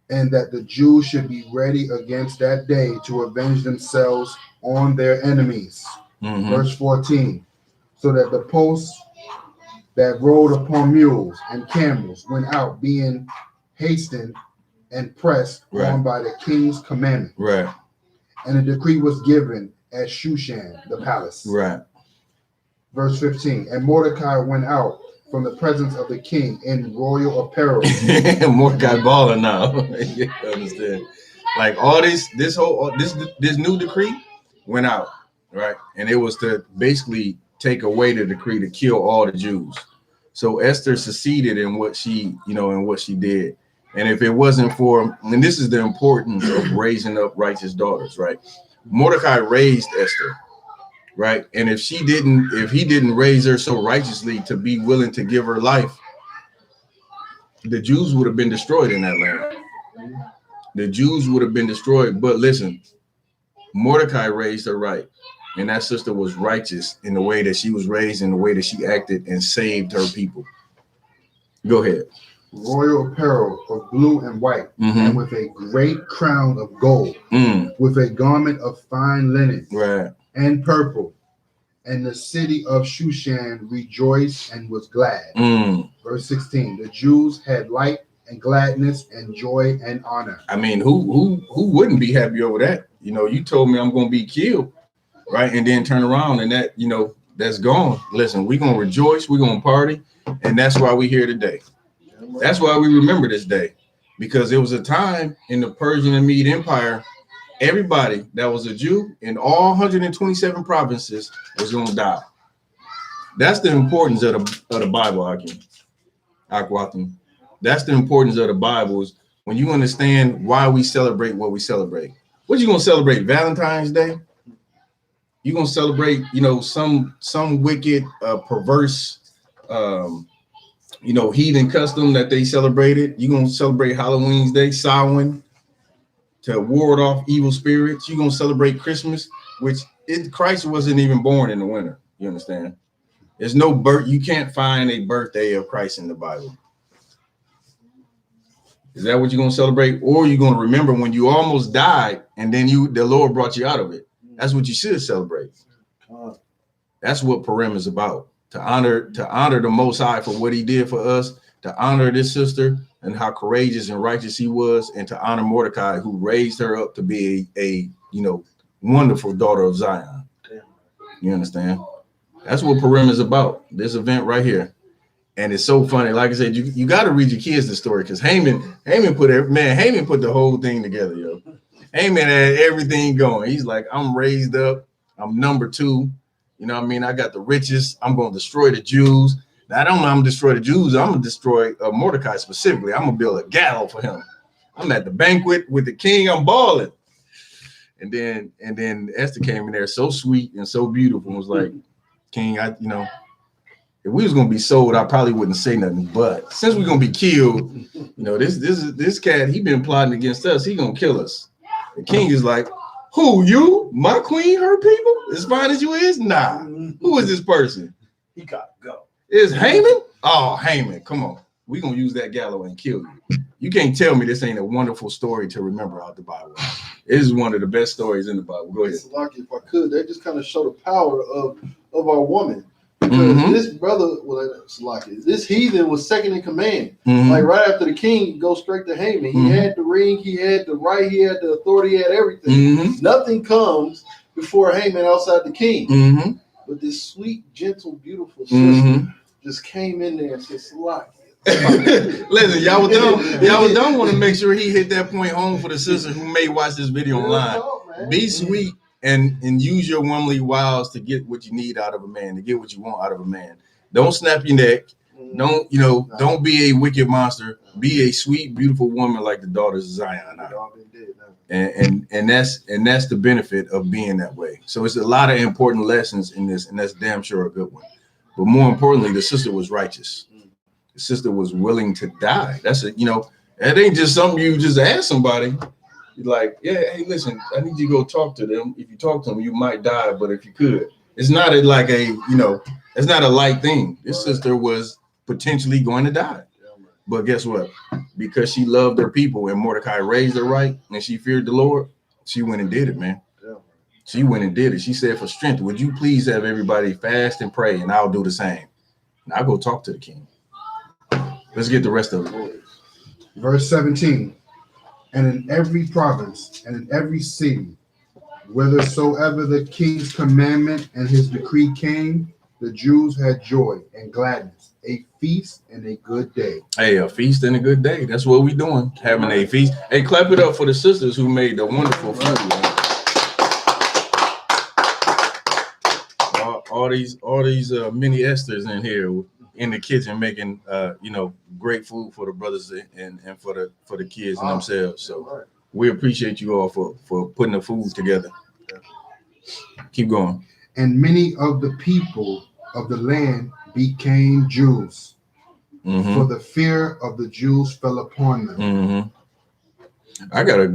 And that the Jews should be ready against that day to avenge themselves on their enemies. Verse 14. So that the posts that rode upon mules and camels went out, being hastened and pressed on by the king's commandment. Right. And a decree was given at Shushan, the palace. Right. Verse 15. And Mordecai went out from the presence of the king in royal apparel. Mordecai balling now. You understand? Like all this new decree went out, right? And it was to basically take away the decree to kill all the Jews. So Esther succeeded in what she, in what she did. And if it wasn't for, and this is the importance of raising up righteous daughters, right? Mordecai raised Esther, right? And if he didn't raise her so righteously to be willing to give her life, the Jews would have been destroyed in that land. The Jews would have been destroyed. But listen, Mordecai raised her right. And that sister was righteous in the way that she was raised, in the way that she acted, and saved her people. Go ahead. Royal apparel of blue and white, and with a great crown of gold, with a garment of fine linen, right, and purple. And the city of Shushan rejoiced and was glad. Verse 16. The Jews had light and gladness and joy and honor. I mean, who wouldn't be happy over that? You told me I'm going to be killed, right? And then turn around and that, that's gone. Listen, we're going to rejoice. We're going to party. And that's why we're here today. That's why we remember this day, because there was a time in the Persian and Mede Empire, everybody that was a Jew in all 127 provinces was going to die. That's the importance of the Bible, Akwatham. That's the importance of the Bible, is when you understand why we celebrate what we celebrate. What you going to celebrate? Valentine's Day? You're going to celebrate, some wicked, perverse, heathen custom that they celebrated. You're going to celebrate Halloween's Day, Samhain, to ward off evil spirits. You're going to celebrate Christmas, which Christ wasn't even born in the winter. You understand? There's no birth. You can't find a birthday of Christ in the Bible. Is that what you're going to celebrate? Or you're going to remember when you almost died and then the Lord brought you out of it? That's what you should celebrate. That's what Purim is about. To honor the Most High for what he did for us, to honor this sister and how courageous and righteous he was, and to honor Mordecai, who raised her up to be a wonderful daughter of Zion. You understand? That's what Purim is about. This event right here. And it's so funny. Like I said, you got to read your kids the story, because Haman put the whole thing together, yo. Haman had everything going. He's like, I'm raised up. I'm number 2. You know what I mean? I got the richest. I'm going to destroy the Jews. Now, I don't know I'm going to destroy the Jews. I'm going to destroy Mordecai specifically. I'm going to build a gallows for him. I'm at the banquet with the king. I'm balling. And then Esther came in there so sweet and so beautiful and was like, King, if we was going to be sold, I probably wouldn't say nothing. But since we're going to be killed, this cat, he been plotting against us. He going to kill us. The king is like, who, you? My queen, her people? As fine as you is? Nah. Who is this person? He got to go. Is Haman? Oh, Haman, come on. We're going to use that gallows and kill you. You can't tell me this ain't a wonderful story to remember out the Bible. It is one of the best stories in the Bible. Go ahead. Salaki, if I could, that just kind of show the power of our woman. Because this brother, Salaki, this heathen was second in command. Like right after the king, go straight to Haman. He had the ring, he had the right, he had the authority, he had everything. Nothing comes before Haman outside the king. But this sweet, gentle, beautiful sister just came in there and said, Salaki. Listen, y'all don't want to make sure he hit that point home for the sister who may watch this video online. Be sweet and use your womanly wiles to get what you need out of a man, to get what you want out of a man. Don't snap your neck. Don't be a wicked monster. Be a sweet, beautiful woman like the daughters of Zion are. And that's the benefit of being that way. So it's a lot of important lessons in this, and that's damn sure a good one. But more importantly, the sister was righteous. The sister was willing to die. That's it. It ain't just something you just ask somebody. You're like, yeah, hey, listen, I need you to go talk to them. If you talk to them, you might die, but if you could, it's not it's not a light thing. This sister was potentially going to die. But guess what? Because she loved her people and Mordecai raised her right and she feared the Lord, she went and did it, man. She went and did it. She said, for strength, would you please have everybody fast and pray, and I'll do the same. And I'll go talk to the king. Let's get the rest of it. Verse 17. And in every province and in every city, whithersoever the king's commandment and his decree came, the Jews had joy and gladness, a feast and a good day. Hey, a feast and a good day. That's what we doing. Having a feast. Hey, clap it up for the sisters who made the wonderful food. All these mini Esthers in here in the kitchen making great food for the brothers and for the kids and themselves. So we appreciate you all for putting the food together. Keep going. And many of the people of the land became Jews, for the fear of the Jews fell upon them. I got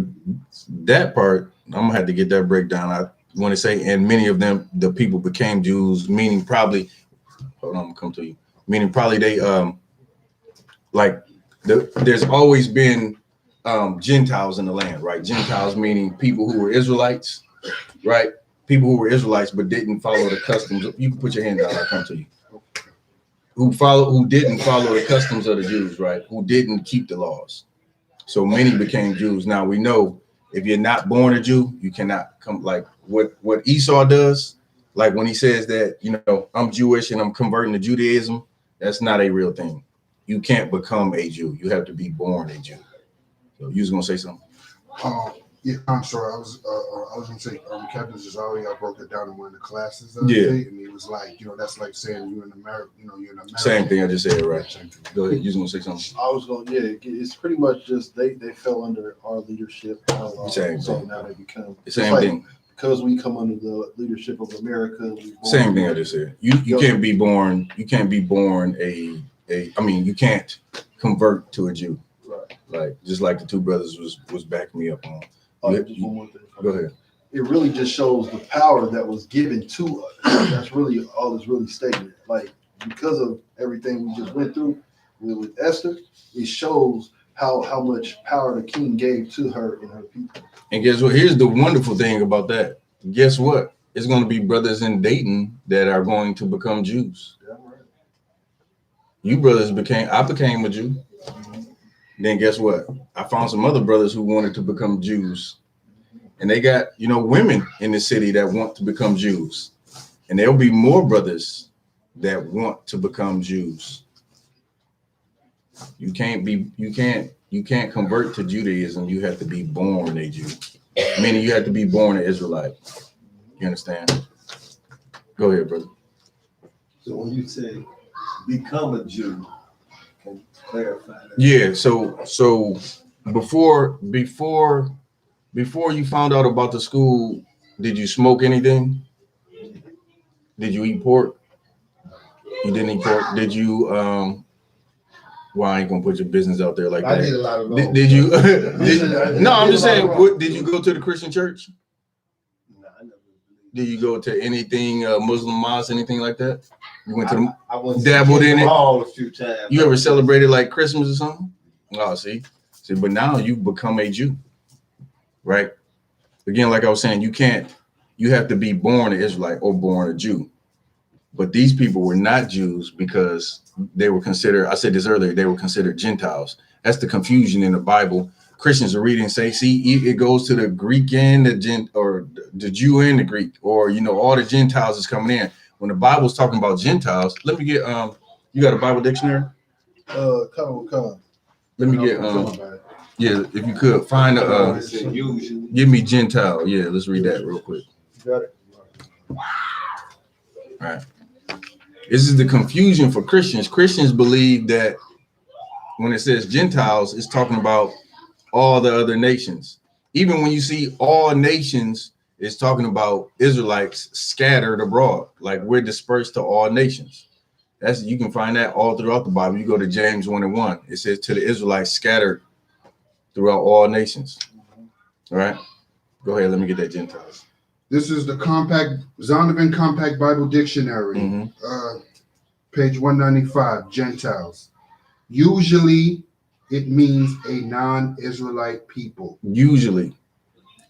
that part. I'm gonna have to get that breakdown. I want to say, and many of them, the people became Jews, meaning probably. Hold on, I'm gonna come to you. Meaning probably they there's always been Gentiles in the land, right? Gentiles meaning people who were Israelites, right? People who were Israelites but didn't follow the customs. You can put your hand down. I'll come to you. Who didn't follow the customs of the Jews, right? Who didn't keep the laws. So many became Jews. Now we know if you're not born a Jew, you cannot come like what Esau does. Like when he says that, I'm Jewish and I'm converting to Judaism, that's not a real thing. You can't become a Jew. You have to be born a Jew. So you was gonna say something? Yeah, I'm sorry. I was gonna say, Captain Zazari, I broke it down in one of the classes. Yeah. And he was like, that's like saying you're in America. You're in America. Same thing I just said, right? Go ahead. You was gonna say something? I was going, it's pretty much just they fell under our leadership. Same so thing. now they become The same thing. Because we come under the leadership of America. Same thing I just said. You can't be born. You can't be born you can't convert to a Jew. Right. Like just like the two brothers was backing me up on. Just one more thing. Go ahead. It really just shows the power that was given to us. That's really all it's really stating. Like because of everything we just went through with Esther, it shows how much power the king gave to her and her people. And guess what? Here's the wonderful thing about that. Guess what? It's going to be brothers in Dayton that are going to become Jews. Yeah, right. You brothers I became a Jew. Then guess what? I found some other brothers who wanted to become Jews. And they got, women in the city that want to become Jews. And there'll be more brothers that want to become Jews. You can't convert to Judaism. You have to be born a Jew. Meaning you have to be born an Israelite. You understand? Go ahead, brother. So when you say become a Jew, can you clarify that? Yeah, so before you found out about the school, did you smoke anything? Did you eat pork? You didn't eat pork. Did you well, I ain't gonna put your business out there like that. I did a lot of those. Did you no, I'm just saying, did you go to the Christian church? No, I never. Did you go to anything Muslim mosque, anything like that? You went to them, I went dabbled in it a few times. You ever celebrated like Christmas or something? Oh, see, but now you become a Jew, right? Again, like I was saying, you have to be born an Israelite or born a Jew. But these people were not Jews because they were considered, I said this earlier, they were considered Gentiles. That's the confusion in the Bible. Christians are reading and say, see, it goes to the Greek and the Jew and the Greek, or, all the Gentiles is coming in. When the Bible's talking about Gentiles, let me get, you got a Bible dictionary? Come. Let me get, yeah, if you could find give me Gentile. Yeah, let's read that real quick. Got it. All right. This is the confusion for Christians. Christians believe that when it says Gentiles, it's talking about all the other nations. Even when you see all nations, it's talking about Israelites scattered abroad, like we're dispersed to all nations. You can find that all throughout the Bible. You go to James 1:1. It says to the Israelites scattered throughout all nations. All right. Go ahead. Let me get that Gentiles. This is the Zondervan Compact Bible Dictionary, page 195, Gentiles. Usually, it means a non-Israelite people. Usually.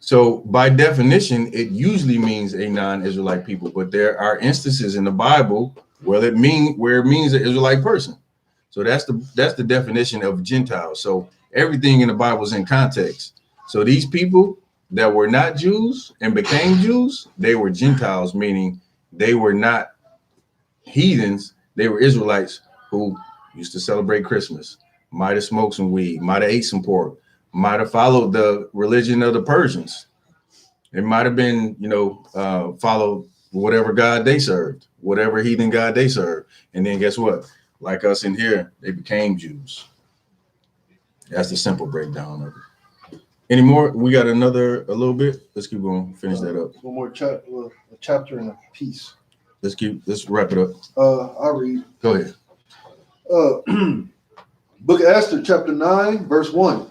So by definition, it usually means a non-Israelite people, but there are instances in the Bible where it means an Israelite person. So that's the definition of Gentiles. So everything in the Bible is in context. So these people that were not Jews and became Jews, they were Gentiles, meaning they were not heathens. They were Israelites who used to celebrate Christmas, might have smoked some weed, might have ate some pork, might have followed the religion of the Persians. It might have been, followed whatever God they served, whatever heathen God they served. And then guess what? Like us in here, they became Jews. That's the simple breakdown of it. Any more? We got a little bit. Let's keep going. Finish that up. One more chapter and a piece. Let's wrap it up. I'll read. Go ahead. Book of Esther, chapter 9, verse 1.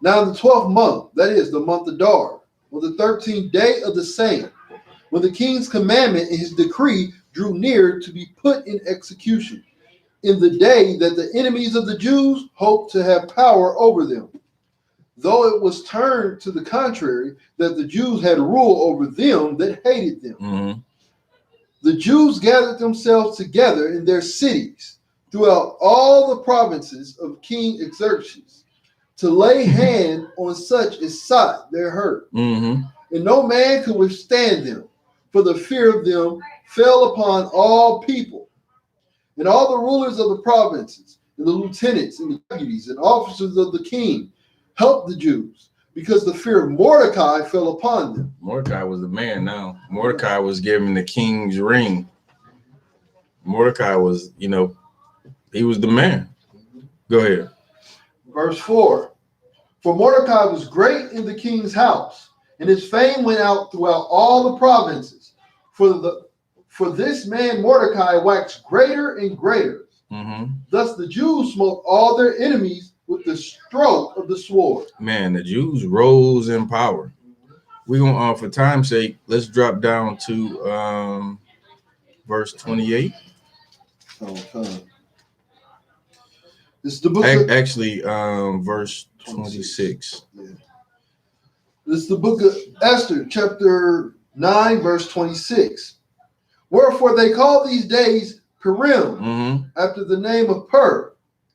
Now in the 12th month, that is the month of Dar, on the 13th day of the same, when the king's commandment and his decree drew near to be put in execution, in the day that the enemies of the Jews hoped to have power over them, though it was turned to the contrary, that the Jews had rule over them that hated them. Mm-hmm. The Jews gathered themselves together in their cities throughout all the provinces of King Xerxes to lay hand on such as sought their hurt. Mm-hmm. And no man could withstand them, for the fear of them fell upon all people. And all the rulers of the provinces, and the lieutenants, and the deputies, and officers of the king helped the Jews, because the fear of Mordecai fell upon them. Mordecai was the man now. Mordecai was given the king's ring. Mordecai was, he was the man. Go ahead. Verse 4. For Mordecai was great in the king's house, and his fame went out throughout all the provinces. For this man Mordecai waxed greater and greater. Mm-hmm. Thus the Jews smote all their enemies with the stroke of the sword. Man, the Jews rose in power. We're gonna, for time's sake, let's drop down to verse 28. This is the book Actually, verse 26. Yeah. This is the book of Esther, chapter 9, verse 26. Wherefore they call these days Purim, Mm-hmm. after the name of Pur.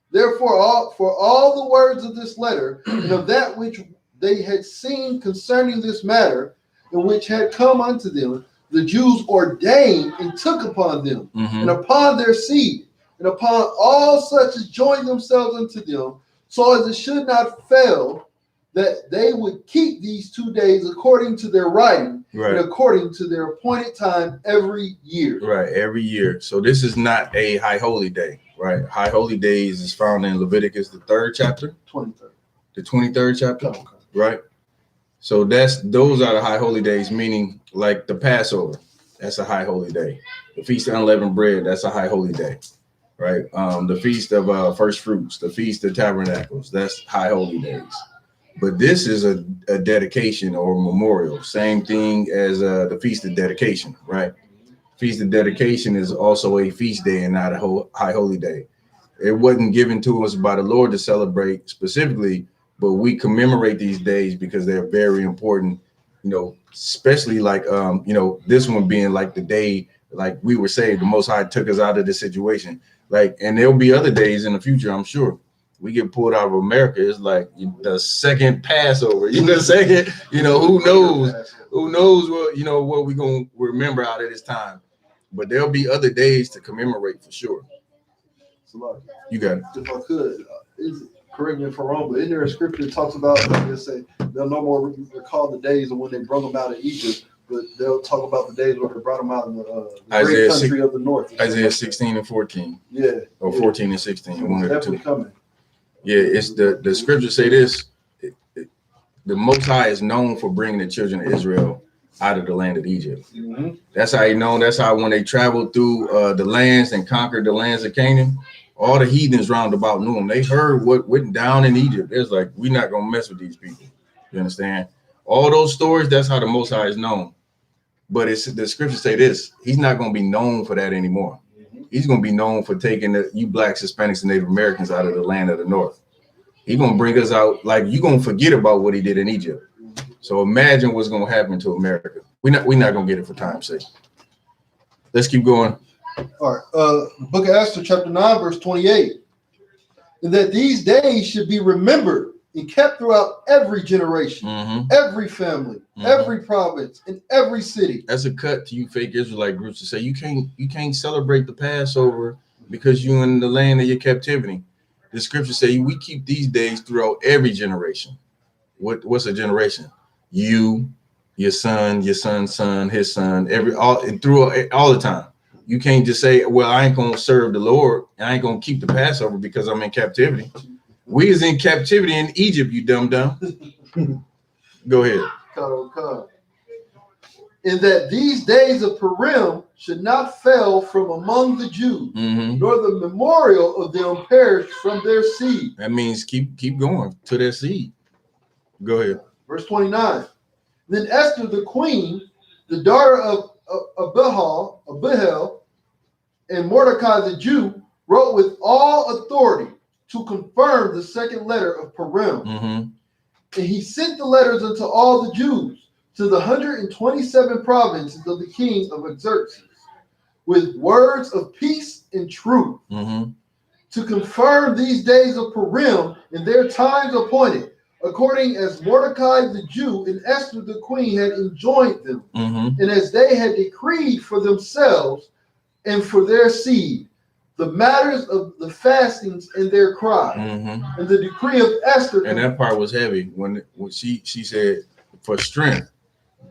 Therefore, for all the words of this letter, and of that which they had seen concerning this matter, and which had come unto them, the Jews ordained and took upon them, Mm-hmm. and upon their seed, and upon all such as joined themselves unto them, so as it should not fail, that they would keep these 2 days according to their writing, Right. and according to their appointed time every year. Right, every year. So this is not a high holy day, right? High holy days is found in Leviticus, the 3rd chapter, 23rd. the 23rd chapter, Okay. right? So those are the high holy days, meaning like the Passover, that's a high holy day. The Feast of Unleavened Bread, that's a high holy day, right? The Feast of First Fruits, the Feast of Tabernacles, that's high holy days. But this is a dedication or memorial, same thing as the Feast of Dedication, right? Feast of Dedication is also a feast day and not a high holy day. It wasn't given to us by the Lord to celebrate specifically, but we commemorate these days because they're very important, especially like, this one being like the day, like we were saved, the Most High took us out of this situation. Like, and there'll be other days in the future, I'm sure. We get pulled out of America. It's like the second Passover, who knows what, what we're going to remember out of this time. But there'll be other days to commemorate for sure. So You got it. if I could, correct me if I'm wrong, but isn't there a scripture that talks about, they'll say, they'll no more recall the days of when they brought them out of Egypt, but they'll talk about the days where they brought them out in the great country of the north. Isaiah 16 and 14. Yeah. Or 14 and 16. One of the two. Definitely coming. Yeah, it's the scriptures say this. The Most High is known for bringing the children of Israel out of the land of Egypt. Mm-hmm. That's how he known. That's how when they traveled through the lands and conquered the lands of Canaan, all the heathens round about knew them. They heard what went down in Egypt. It's like, we're not going to mess with these people. You understand? All those stories, that's how the Most High is known. But the scriptures say this. He's not going to be known for that anymore. He's going to be known for taking you blacks, Hispanics, and Native Americans out of the land of the north. He's going to bring us out. Like, you're going to forget about what he did in Egypt. So imagine what's going to happen to America. We're not going to get it for time's sake. Let's keep going. All right. Book of Esther, chapter 9, verse 28. And that these days should be remembered and kept throughout every generation, every family, every province, and every city. That's a cut to you fake Israelite groups to say you can't celebrate the Passover because you're in the land of your captivity. The scriptures say we keep these days throughout every generation. What's a generation? You, your son's son, his son, through all the time. You can't just say, well, I ain't gonna serve the Lord and I ain't gonna keep the Passover because I'm in captivity. We is in captivity in Egypt, you dumb. Go ahead. In that these days of Purim should not fail from among the Jews, nor the memorial of them perish from their seed. That means keep going to their seed. Go ahead. Verse 29. Then Esther the queen, the daughter of Abihail, and Mordecai the Jew, wrote with all authority to confirm the second letter of Purim. And he sent the letters unto all the Jews to the 127 provinces of the king of Xerxes, with words of peace and truth, to confirm these days of Purim in their times appointed, according as Mordecai the Jew and Esther the queen had enjoined them, and as they had decreed for themselves and for their seed, the matters of the fastings and their cry, and the decree of Esther. And that part was heavy when she said, for strength,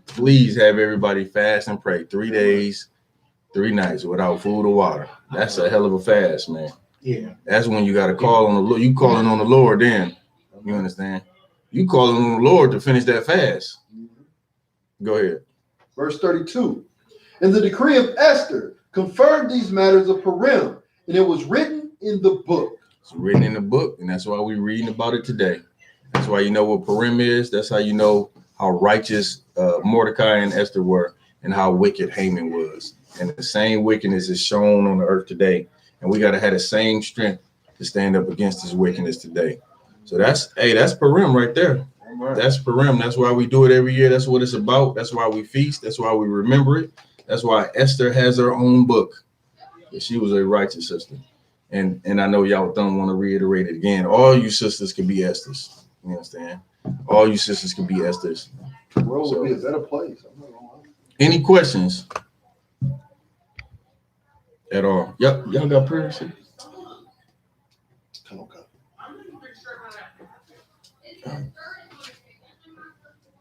please have everybody fast and pray 3 days, 3 nights without food or water. That's a hell of a fast, man. Yeah. That's when you got to call on the Lord. You calling on the Lord then. You understand? You calling on the Lord to finish that fast. Go ahead. Verse 32. And the decree of Esther confirmed these matters of Purim, and it was written in the book. It's written in the book, and that's why we're reading about it today. That's why you know what Purim is. That's how you know how righteous Mordecai and Esther were and how wicked Haman was. And the same wickedness is shown on the earth today. And we got to have the same strength to stand up against this wickedness today. So that's Purim right there. That's Purim. That's why we do it every year. That's what it's about. That's why we feast. That's why we remember it. That's why Esther has her own book. She was a righteous sister. And I know y'all don't want to reiterate it again. All you sisters can be Esthers. You understand? All you sisters can be Esthers. The world would be a better place. Any questions at all? Yep, y'all got prayers?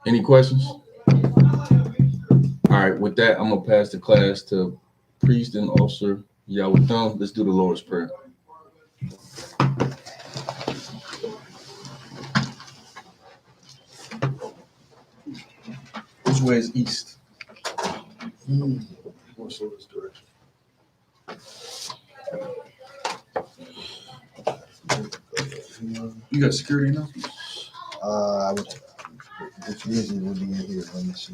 Any questions? All right, with that, I'm gonna pass the class to priest and officer YAHANNA. Let's do the Lord's Prayer. Which way is east? What's this direction? You got security now? I would. It's usually would be in here. Let me see.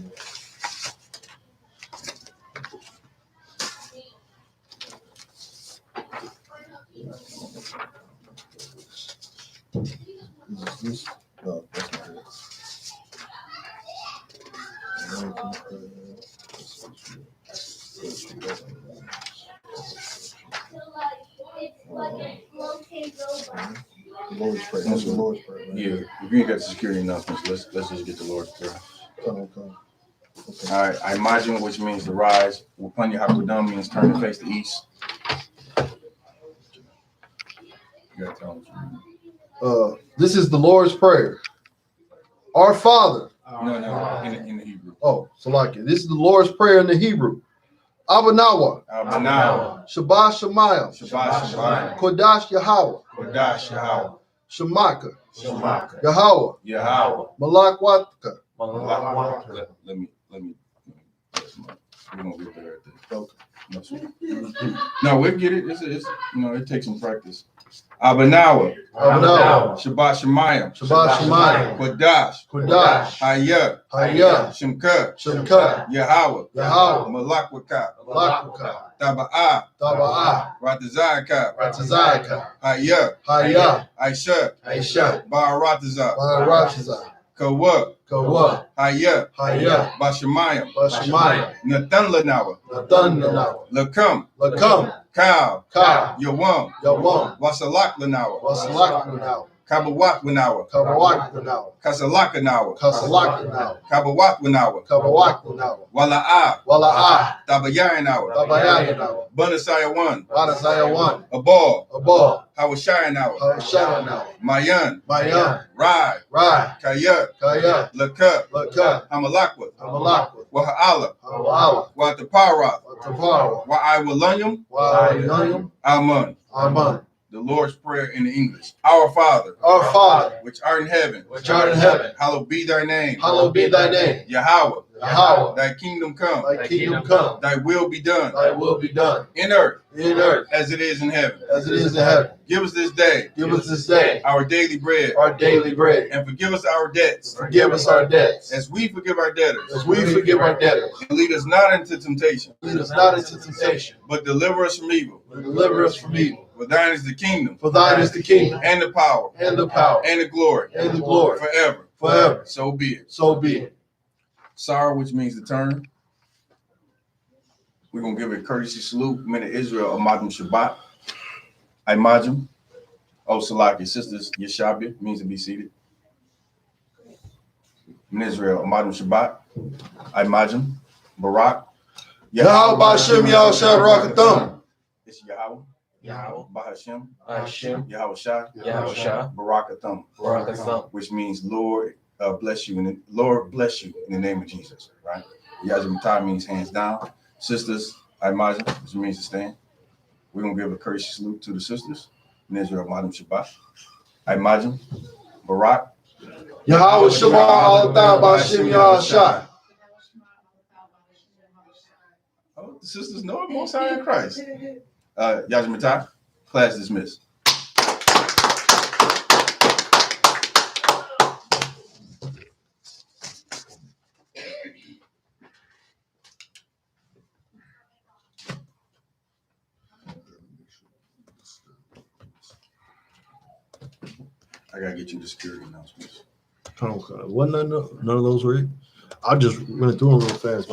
Is this? No, that's not it. The Lord's Prayer. That's the Lord's Prayer. Right? Yeah. If you ain't got the security announcements, let's just get the Lord's Prayer. Okay. All right. I imagine, which means to rise. Wapanya Hakudam means turn to face the east. You gotta tell them. This is the Lord's Prayer. Our Father. No, in the Hebrew. Oh, Salakia. This is the Lord's Prayer in the Hebrew. Abanawa. Abanawa. Shabbat Shemayim. Shabbat Shemayim. Kodash Yahweh. Kodash Yahweh. Shemaka. Shemaka. Yahweh. Yahweh. Malak Watka. Let me. We're gonna get there at the. Okay. No, we'll get it. It's it takes some practice. Abanawa. Shabbat Shemayim. Shabbat Shemayim. Kodash. Kodash. Hayah. Shemka. Yahweh. Malak Watka. Malak Taba'ah. Ratazayaka. Hayah. Hayah. I.S.U.P.K. I.S.U.P.K. Baratazah. Baratazah. Kawa. Kawa, Hayah, Haya, Bashamayim, Bashamaya, Nathan Lanawa, Nathan Lanawa, Lakam, Lakam, Kal, Ka, Yawam, Yawam, Wasalak Lanawa, Wasalak Lanawa, Kabawat Lanawa, Kabawak Lanawa, Kasalak Lanawa, Kasalak Lanawa, Kabawat Lanawa, Kabawak Lanawa, Wala'a, Wala'a, Tabayanawa, Tabayanawa, Bunasaya 1, Banasaya 1, Abal, Abal, Hawashayanawa, Hashanawa, Mayan, Mayan, Rai, Rai, Kayat, Kaya, Lakut, Lakut, Hamalakwa, Amalakwa, Waha'ala, Awala, Watapara, Watapara, Wa'iwalunyum, Wa'ayayum, Amun. Aman. The Lord's Prayer in English. Our Father, Our Father, which art in heaven, which art in heaven, hallowed be thy name. hallowed be thy name. Yahweh, Yahweh, thy kingdom come, thy kingdom come, thy will be done thy will be done, in earth in earth as it is in heaven. as it is in heaven. Give us this day Give us this day our daily bread, our daily bread. and forgive us our debts Forgive us our debts, as we forgive our debtors. as we forgive our debtors. And lead us not into temptation, Lead us not into temptation, but deliver us from evil. but deliver us from evil. For thine is the kingdom, For thine is the kingdom, and the power, and the power, and the glory, and the glory, forever. forever. So be it. So be it. Sar, which means to turn. We're going to give a courtesy salute. Men of Israel, Amadim Shabbat. Imajim. Oh, Salaki, sisters, Yeshabia, means to be seated. Men of Israel, Amadim Shabbat. Imajim. Barak. Yahweh Ba'Shem Yahweh Shai Barakatham. It's Yahweh. Yahweh, Bahashem. I.S.U.P.K, Yahweh Shai. Yahusha, Barakatham. Barakatham. Which means Lord bless you. And Lord bless you in the name of Jesus. Right? Yazim Tai means hands down. Sisters, Imajim, which means to stand. We're going to give a courtesy salute to the sisters. In Israel, Madam Shabbat. Imajim. Barak. Yahweh Shema Alatham Ba'Shem Yahweh Shai. Oh, the sisters know it, Most High in Christ. Yazim Tai, class dismissed. I gotta get you the security announcements. Okay. Wasn't none of those read? I just went through them real fast.